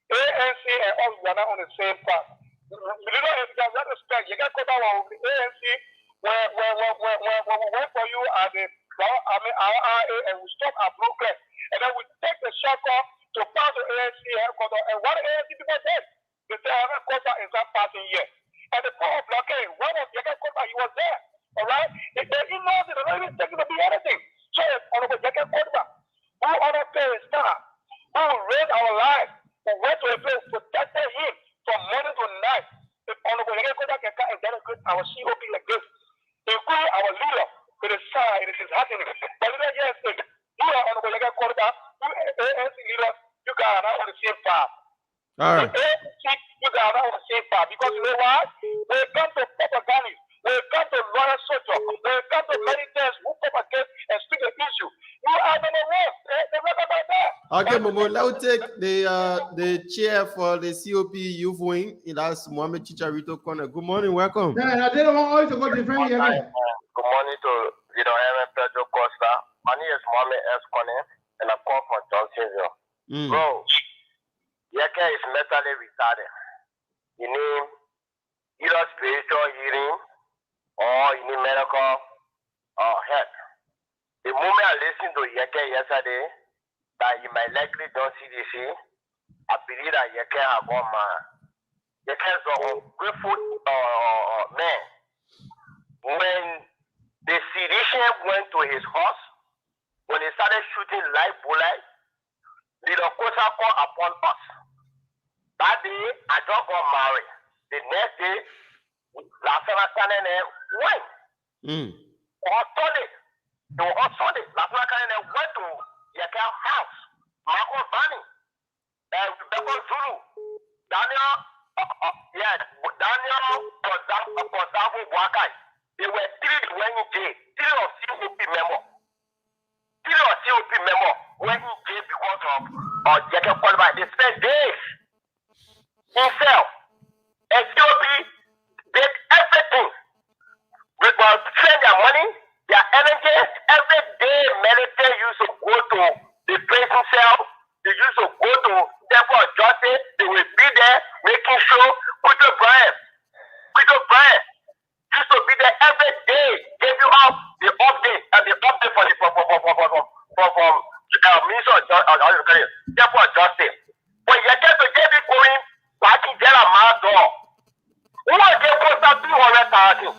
ANC and us, we are not on the same path. Leader, if you have respect, Jagat Kolba was the ANC when we went for you at the RRA and we stop our progress. And then we take the shortcut to pass the ANC headquarters. And what the ANC people did, they said, headquarters is not passing yet. And the power blockade, one of the headquarters, he was there. All right? If they ignore it, they're not even taking to be anything. So it's Honorable Jacket Quarter, who honor Perry Star, who raised our lives, who went to a place, protected him from morning to night. If Honorable Jacket Quarter can come and delegate our COP like this, including our leader, to the side, it is happening. But leader, yes, you are Honorable Jacket Quarter, you ANC leader, you guys are not on the same path. All right. The ANC, you guys are not on the same path. Because you know why? When it comes to propaganda, when it comes to loyal soldier, when it comes to many things who propagate and speak the issue, you are number one. They record about that. Okay, Momo, let's take the chair for the COP youth wing. That's Mohamed Chicharito Corner. Good morning, welcome. Yeah, I didn't want always to go defend you again. Good morning to Pedro Costa. My name is Mohamed S. Kone, and I'm calling from Johnsonville. Bro, Yeke is mentally retarded. You need either spiritual healing or you need medical help. The moment I listened to Yeke yesterday, that you might likely don't see this, I believe that Yeke has gone mad. Yeke is a grateful man. When the sedition went to his house, when he started shooting live bullets, the Costa called upon us. That day, I just got married. The next day, last time I standing there, went. On Sunday, on Sunday, last time I standing there, went to Yekel's house. Marco Bani, Rebecca Zulu, Daniel, Daniel Kozavu Wakai. They were three went in jail. Three of COP memo. Went in jail because of Yekel qualified. They spent days in cell. And COP did everything. They will spend their money, their energy, every day. Military used to go to the prison cell. They used to go to Temple of Justice. They will be there making sure Peter Brian used to be there every day, giving out the update and the update for the Minister of Temple of Justice. When you get to get it going, like in jail a door. Who will get Costa 200,000?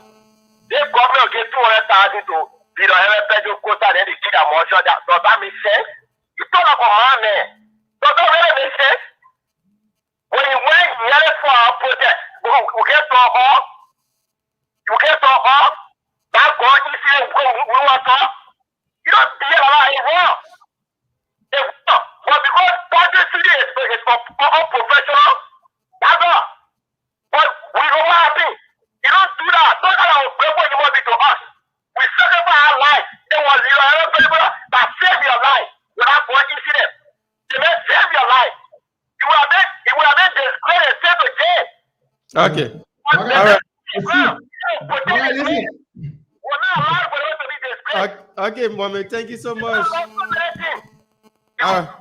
The government will get 200,000 to Pedro Costa, then they give a motion. Does that make sense? You talk about man. Does that really make sense? When you went yelling for our protest, we get to all. You get to all. That God is here. We want to. You don't be allowed in wrong. But because budgetary is for unprofessional, that's all. But we don't want to be. You don't do that. Don't allow what you want to be to us. We sacrifice our life. It was your people that saved your life without one incident. They may save your life. You would have been disgraced and sent to jail. Okay. All right. Listen. We're not allowed for them to be disgraced. Okay, Mohamed, thank you so much.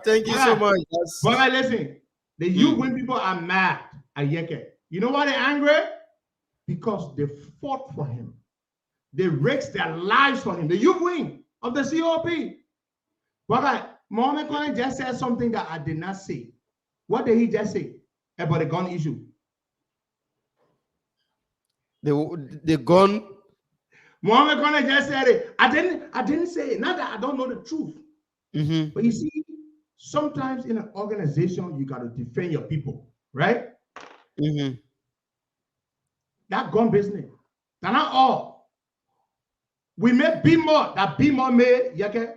Thank you so much. But listen, the youth when people are mad at Yeke. You know why they're angry? Because they fought for him. They risked their lives for him. The youth wing of the COP. But Mohamed Kone just said something that I did not say. What did he just say about the gun issue? The gun. Mohamed Kone just said it. I didn't say it. Not that I don't know the truth. But you see, sometimes in an organization, you got to defend your people, right? That gun business. They're not all. We may be more. That be more made Yeke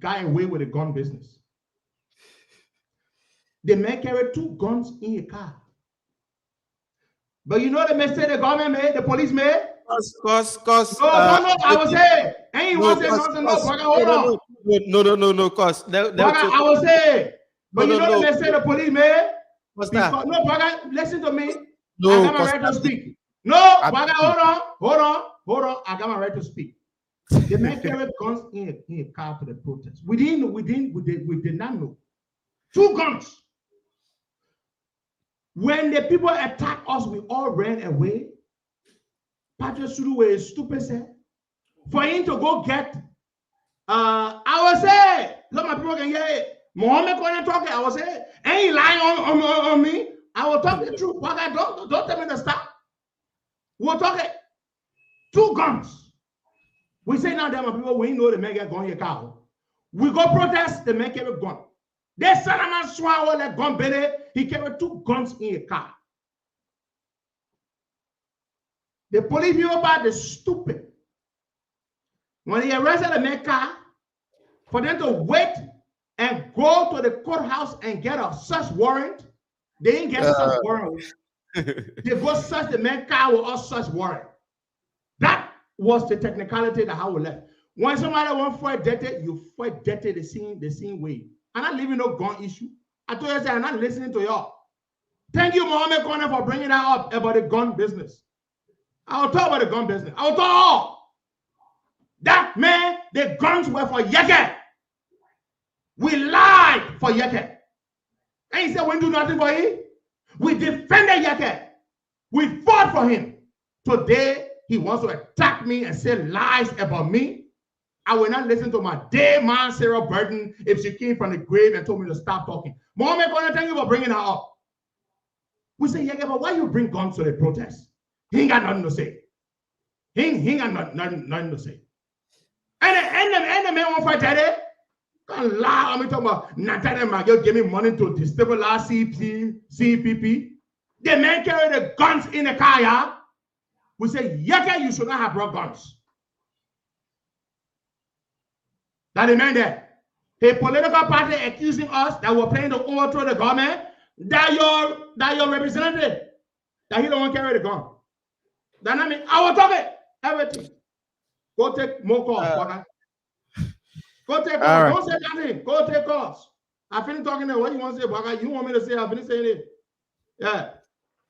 got away with the gun business. They may carry 2 guns in a car. But you know they may say the government made, the police made? Cause. No, I was saying. Ain't one say nothing, hold on. No, cause. I was saying. But you know they may say the police made? What's that? No, Baga, listen to me. No, I got my right to speak. No, Baga, hold on. I got my right to speak. They may carry guns in a car to the protest. We did not know. 2 guns. When the people attacked us, we all ran away. Patrick Sulu was stupid, sir. For him to go get, I was saying, look, my people can hear it. Mohamed Kone talking, I was saying, ain't lying on me. I will talk the truth. But don't tell me to stop. We're talking 2 guns. We say now that my people, we know the men get gun your car. We go protest, the men carry a gun. They send a man swallow like gun belly. He carried 2 guns in a car. The police people about the stupid. When they arrested the man car, for them to wait and go to the courthouse and get a search warrant, they didn't get a search warrant. They go search the man car with a search warrant. That was the technicality that how we left. When somebody wants for a debt, you for debt the same way. I'm not leaving no gun issue. I told you, I'm not listening to y'all. Thank you, Mohammed Corner, for bringing that up about the gun business. I will talk about the gun business. I will talk all. That man, the guns were for Yeke. We lied for Yeke. And he said, we do nothing for him. We defended Yeke. We fought for him. Today, he wants to attack me and say lies about me. I will not listen to my dear man, Sarah Burton, if she came from the grave and told me to stop talking. Mohammed Corner, thank you for bringing her up. We say, yeah, but why you bring guns to the protest? He ain't got nothing to say. He ain't got nothing to say. And the man won't fight that. Can't lie. I'm talking about Nathan Maggie give me money to destabilize CPP. The man carry the guns in the car, yeah? We say, yeah, you should not have brought guns. That the man there. A political party accusing us that we're planning to overthrow the government. That your representative, that he don't want to carry the gun. That I mean, I will talk it. Everything. Go take more calls, brother. Go take calls. Right. Don't say nothing. Go take calls. I finished talking there. What you want to say, brother? You want me to say? I finished saying it. Yeah.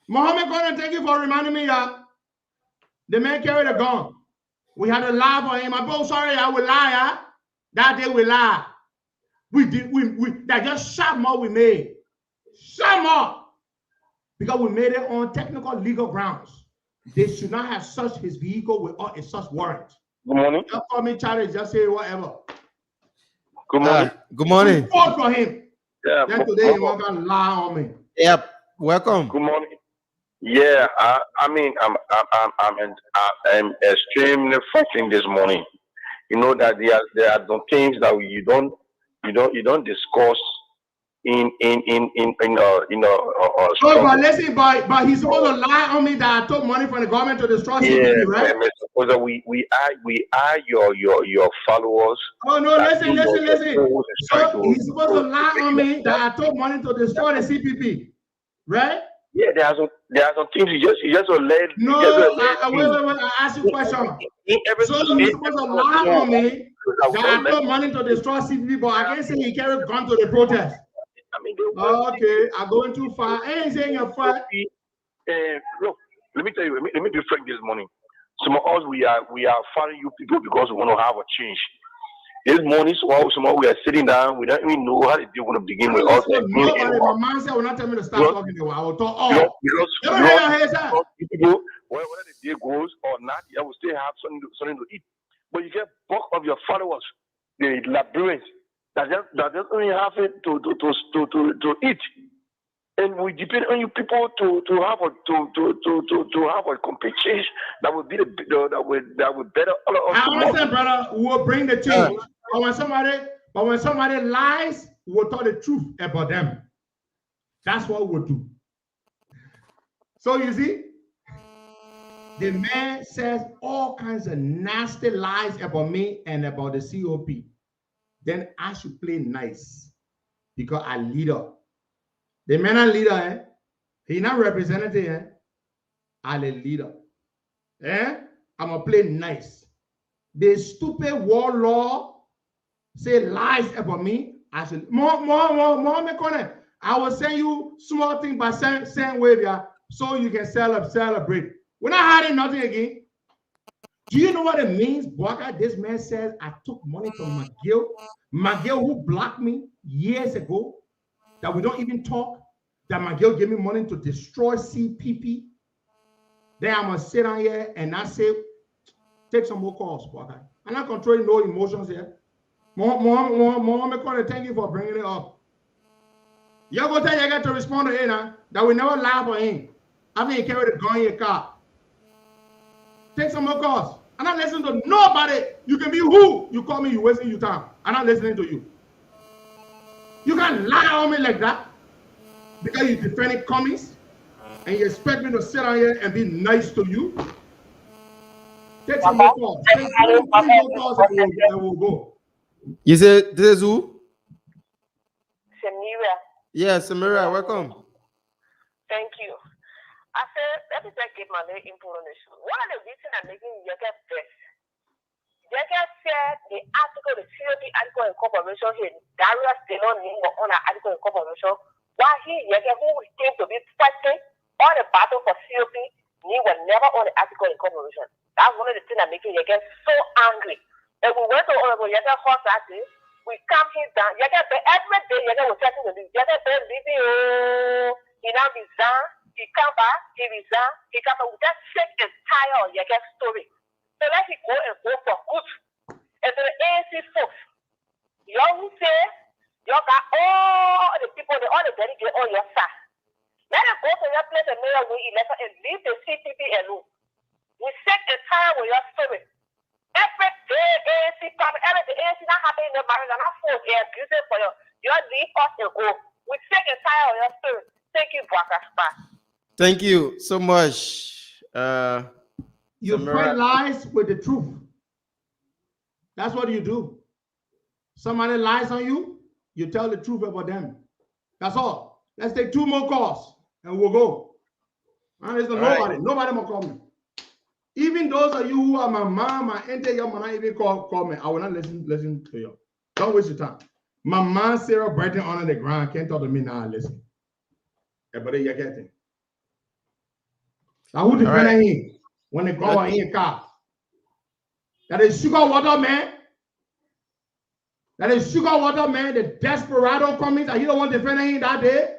Mohammed Corner, thank you for reminding me that the man carried a gun. We had to lie for him. I'm both sorry, I will lie. Huh? That day we lie. We did. That just shot more we made. Shut up! Because we made it on technical legal grounds. They should not have searched his vehicle with a such warrant. Good morning. Just call me Charlie, just say whatever. Good morning. Good morning. We fought for him. Yeah. Then today you want to lie on me. Yep. Welcome. Good morning. Yeah, I mean, I'm extremely fighting this morning. You know that there are some things that you don't discuss in but listen, but he's supposed to lie on me that I took money from the government to destroy CPP, right? Because we are your followers. Oh no, listen. So he's supposed to lie on me that I took money to destroy the CPP, right? Yeah, there are some things you just let. No, wait, I ask you a question. So he's supposed to lie on me that I took money to destroy CPP, but I can't say he carried a gun to the protest. I mean, okay, I'm going too far. I ain't saying you're far. Look, let me tell you. Let me be frank this morning. Some of us we are following you people because we want to have a change. This morning, some of we are sitting down. We don't even know how they want to begin with us. Nobody, my man said, "Will not tell me to stop talking." I will talk all. People, whether the day goes or not, you will still have something to eat. But you get bulk of your followers, the librarians, that just only have it to eat, and we depend on you people to have a complete change that would be that would better all of us. I understand, brother. We'll bring the change, but when somebody lies, we'll tell the truth about them. That's what we'll do. So you see, the man says all kinds of nasty lies about me and about the COP. Then I should play nice because I leader. The man a leader, eh? He not representative, eh? I'm a leader. Eh? I'm gonna play nice. The stupid warlord say lies about me. I should more Corner. I will send you small thing by same way there so you can celebrate. We're not hiding nothing again. Do you know what it means, Boaka? This man says I took money from McGill who blocked me years ago, that we don't even talk, that McGill gave me money to destroy CPP. Then I'm going to sit down here and I say, take some more calls, Boaka. I'm not controlling no emotions here. Mohammed Corner, thank you for bringing it up. You're going to tell you got to respond to him that we never lie for him. I mean, you carry the gun in your car. Take some more calls. I'm not listening to nobody. You can be who? You call me, you wasting your time. I'm not listening to you. You can't lie on me like that because you defending commies and you expect me to sit down here and be nice to you. Take some more calls. Take 3 more calls and we'll go. You said this is who? Samira. Yeah, Samira, welcome. Thank you. I said, let me take my input on this. One of the reasons I'm making Yeke best, Yeke said the article the COP article incorporation here, Darius Dillon on an article incorporation, while he, who came to be fighting on the battle for COP, he was never on the article incorporation. That's one of the things that make you get so angry. And we went to Honorable Yeke Horse that day, we calm him down. Yeke, every day, Yeke was talking to me. Yeke, video, he now resign, he come back, he resign, he come back. We just sick and tired of Yeke's story. So let him go and go for good. And to the ANC folks, y'all who say, y'all got all the people, all the delegates on your side. Let them go to your place and mayor win election and leave the CPP alone. We sick and tired with your story. Every day, ANC problem, every day, ANC not happy in the marriage and not force they abuse it for you. You leave us and go. We sick and tired of your story. Thank you, Bwaka Spa. Thank you so much. You spread lies with the truth. That's what you do. Somebody lies on you, you tell the truth about them. That's all. Let's take 2 more calls and we'll go. There's nobody will call me. Even those of you who are my mom, my auntie, your mama even call me. I will not listen to you. Don't waste your time. My mom, Sarah Burton, under the ground, can't talk to me now. Listen. Everybody, you get it. Now who defending him when they go in a car? That is Sugar Water Man. That is Sugar Water Man, the desperado coming that he don't want to defend him that day.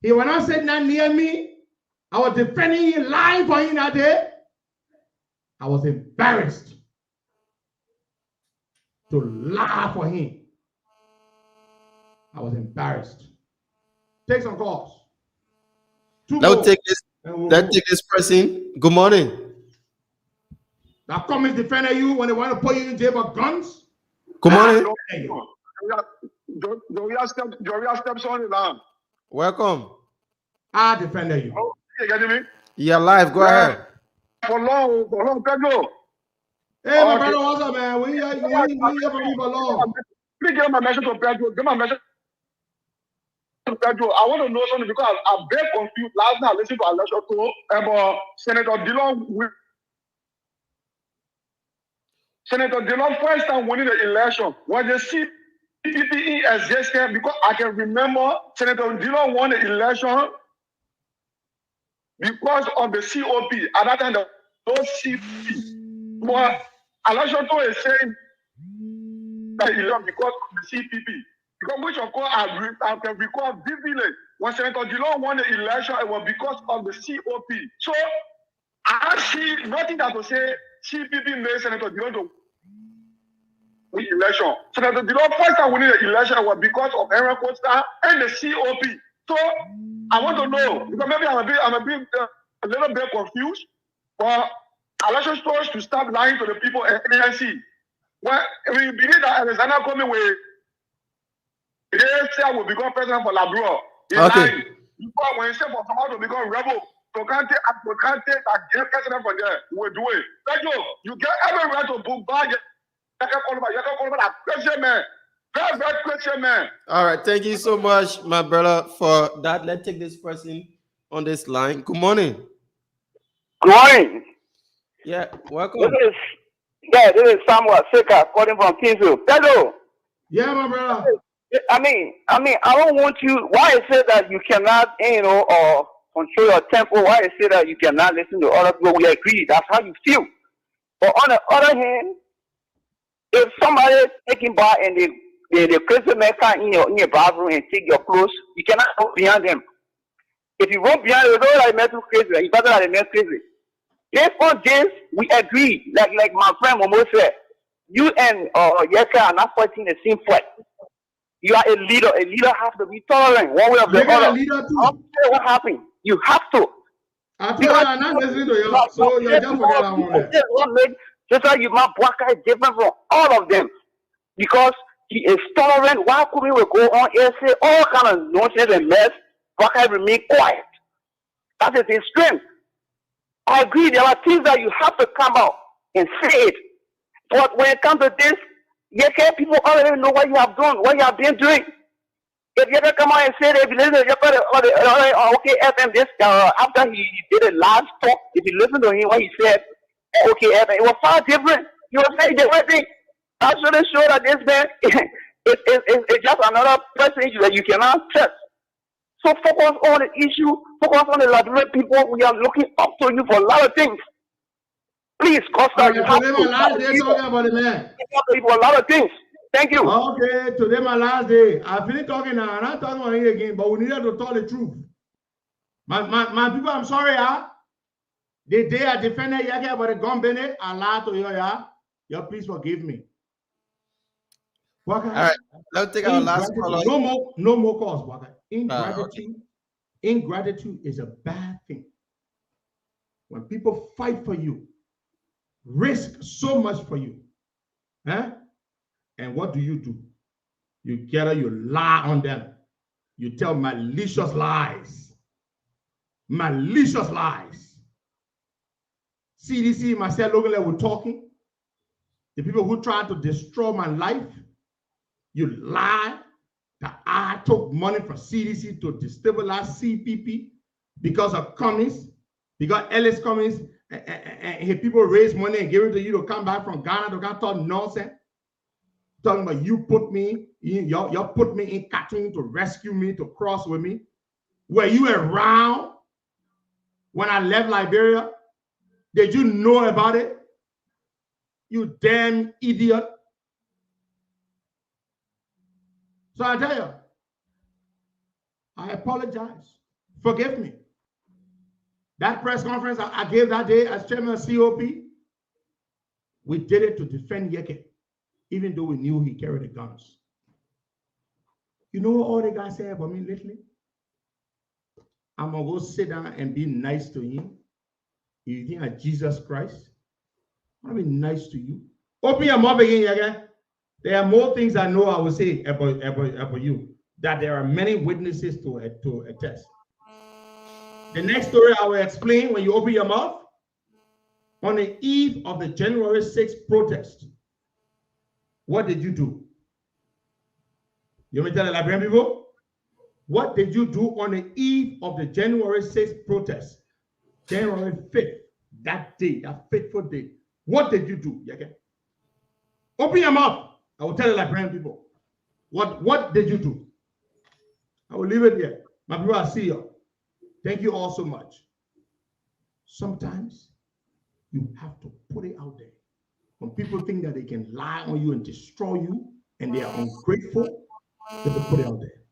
He was not sitting that near me. I was defending him live for him that day. I was embarrassed to lie for him. I was embarrassed. Take some calls. Let's take this person. Good morning. That comments defending you when they want to put you in jail for guns. Good morning. Joria steps on it now. Welcome. I defended you. Oh, you getting me? You're live. Go ahead. For long, Pedro. Hey, my brother, what's up, man? We here for me for long. Please get my message to Pedro. Get my message to Pedro. I want to know something because I'm very confused. Last night I listened to Alessio Toro about Senator Dillon. Senator Dillon first time winning the election when the CPPE existed, because I can remember Senator Dillon won the election because of the COP. At that time, those CP. But Alessio Toro is saying that because of the CPP. Because which of course I can recall vividly when Senator Dillon won the election, it was because of the COP. So I see nothing that to say CPP made Senator Dillon to win election. Senator Dillon first time winning the election was because of Aaron Costa and the COP. So I want to know, because maybe I'm a little bit confused, but election stores to stop lying to the people at ANC. Well, we believe that Alexander coming with AFC will become president for Labrador. Okay. Because when he said for someone to become rebel, to can't take a president for there, we'll do it. Thank you. You get every right to book bag. You can call me a Christian man. Very, very Christian man. All right. Thank you so much, my brother, for that. Let's take this person on this line. Good morning. Good morning. Yeah, welcome. This is Samuel Seka calling from Kingsville. Hello. Yeah, my brother. I mean, I don't want you. Why is it that you cannot, or control your temper? Why is it that you cannot listen to other people? We agree. That's how you feel. But on the other hand, if somebody is taking bar and they crazy man come in your bathroom and take your clothes, you cannot go behind them. If you run behind them, you know that you're crazy. You better than they're crazy. If on this we agree, like my friend Momo said, you and Yeka are not fighting the same fight. You are a leader. A leader has to be tolerant one way or the other. A leader too. I don't care what happened. You have to. I told you I'm not listening to you, so you just forget that one. Just like my Bwaka is different from all of them, because he is tolerant. Why could we go on and say all kind of nonsense and mess? Bwaka remain quiet. That is his strength. I agree. There are things that you have to come out and say it. But when it comes to this, people already know what you have done, what you have been doing. If you ever come out and say that, if you listen to OK FM, this after he did a last talk, if you listen to him, what he said, OK FM, it was far different. You were saying the right thing. actually show that this man is just another person that you cannot trust. So focus on the issue, focus on the Liberian people. We are looking up to you for a lot of things. Please, Costa, you have today my last day talking about the man. For a lot of things. Thank you. Okay, today my last day. I finished talking now. I'm not talking about it again, but we needed to talk the truth. My people, I'm sorry, yeah. The day I defended Yake about the gun Bennett, I lied to you, yeah. You please forgive me. Waka, all right, let's take our last call. No more calls, Waka. Ingratitude is a bad thing. When people fight for you, risk so much for you, huh? And what do? You gather, you lie on them. You tell malicious lies. Malicious lies. CDC, myself, Logan, were talking. The people who tried to destroy my life, you lie that I took money from CDC to destabilize CPP because of Cummings, because Ellis Cummings and people raise money and give it to you to come back from Ghana to come talk nonsense. Talking about you put me, y'all put me in Khartoum to rescue me, to cross with me. Were you around when I left Liberia? Did you know about it? You damn idiot. So I tell you, I apologize. Forgive me. That press conference I gave that day as chairman of COP, we did it to defend Yeke, even though we knew he carried the guns. You know what all the guys say about me lately? I'm going to go sit down and be nice to him. If you think of Jesus Christ, I'll be nice to you. Open your mouth again, Yeke. There are more things I know I will say about you, that there are many witnesses to attest. The next story I will explain when you open your mouth. On the eve of the January 6th protest, what did you do? You want me to tell the Liberian people? What did you do on the eve of the January 6th protest? January 5th, that day, that fateful day. What did you do? Yeke? Open your mouth. I will tell the Liberian people. What did you do? I will leave it there. My people, I see you. Thank you all so much. Sometimes you have to put it out there. When people think that they can lie on you and destroy you and they are ungrateful, you have to put it out there.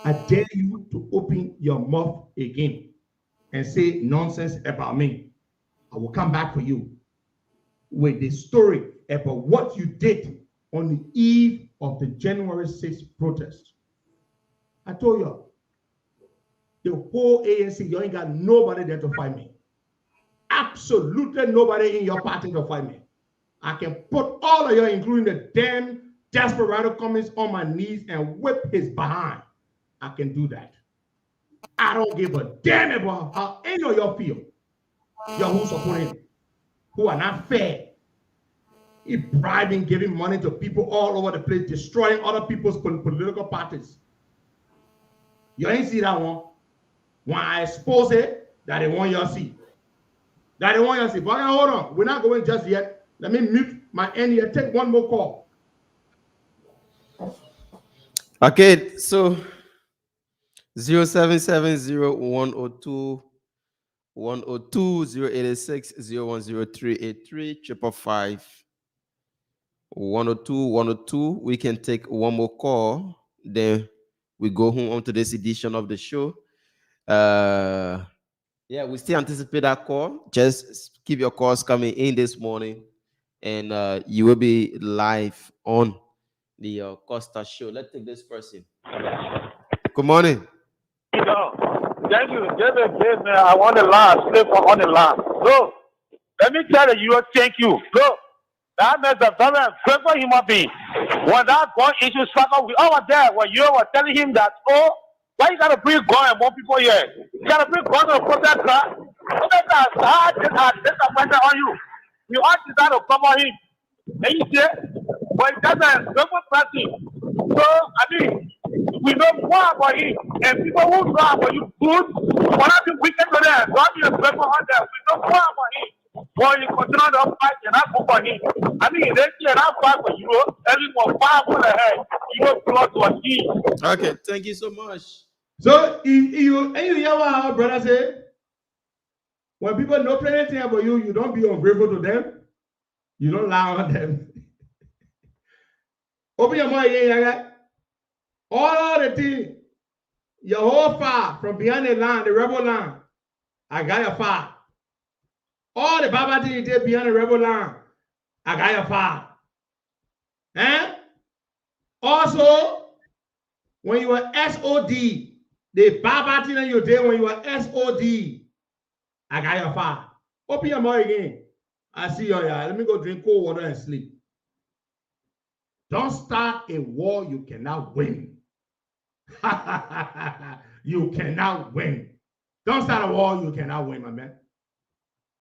I dare you to open your mouth again and say nonsense about me. I will come back for you with the story about what you did on the eve of the January 6th protest. I told you, the whole ANC, you ain't got nobody there to fight me. Absolutely nobody in your party to fight me. I can put all of you, including the damn desperado comments, on my knees and whip his behind. I can do that. I don't give a damn about how any of y'all feel. Y'all who support him, who are not fair. He bribing, giving money to people all over the place, destroying other people's political parties. You ain't see that one. When I expose it, that they want y'all see. That they want y'all see. But hold on. We're not going just yet. Let me mute my end here. Take one more call. Okay, so 0770-102 086 010383 555 102. We can take one more call. Then we go home on to this edition of the show. Yeah, we still anticipate that call. Just keep your calls coming in this morning, and you will be live on the Costa Show. Let's take this person. Good morning. Thank you. Man, I want the last. Slip on the last. So, let me tell you, thank you. So, that man's a very grateful human being. When that gun issue struck up, we all were there. When you were telling him that, why you gotta bring gun and more people here? You gotta bring gun to protect her. Protect her. I disappointed on you. We all decided to come on him. And you see, but that's a grateful person. So, I mean, we know more about him. And people who know about you good, will not be wicked to them. God be a grateful on them. We know more about him. Boy, you continue to fight and I go for him. I mean, they can I fight for you. Everyone fight for the head. You plus was he. Okay, thank you so much. So you hear what our brother say? When people know anything about you, you don't be ungrateful to them. You don't lie on them. Open your mouth again, yeah. All the things, your whole fire from behind the line, the rebel line. I got your fire. All the Baba things you did behind the rebel line. I got your fire. Eh? Also, when you were SOD, the Baba thing you did when you were SOD, I got your fire. Open your mouth again. I see you. Yeah. Let me go drink cold water and sleep. Don't start a war you cannot win. You cannot win. Don't start a war you cannot win, my man.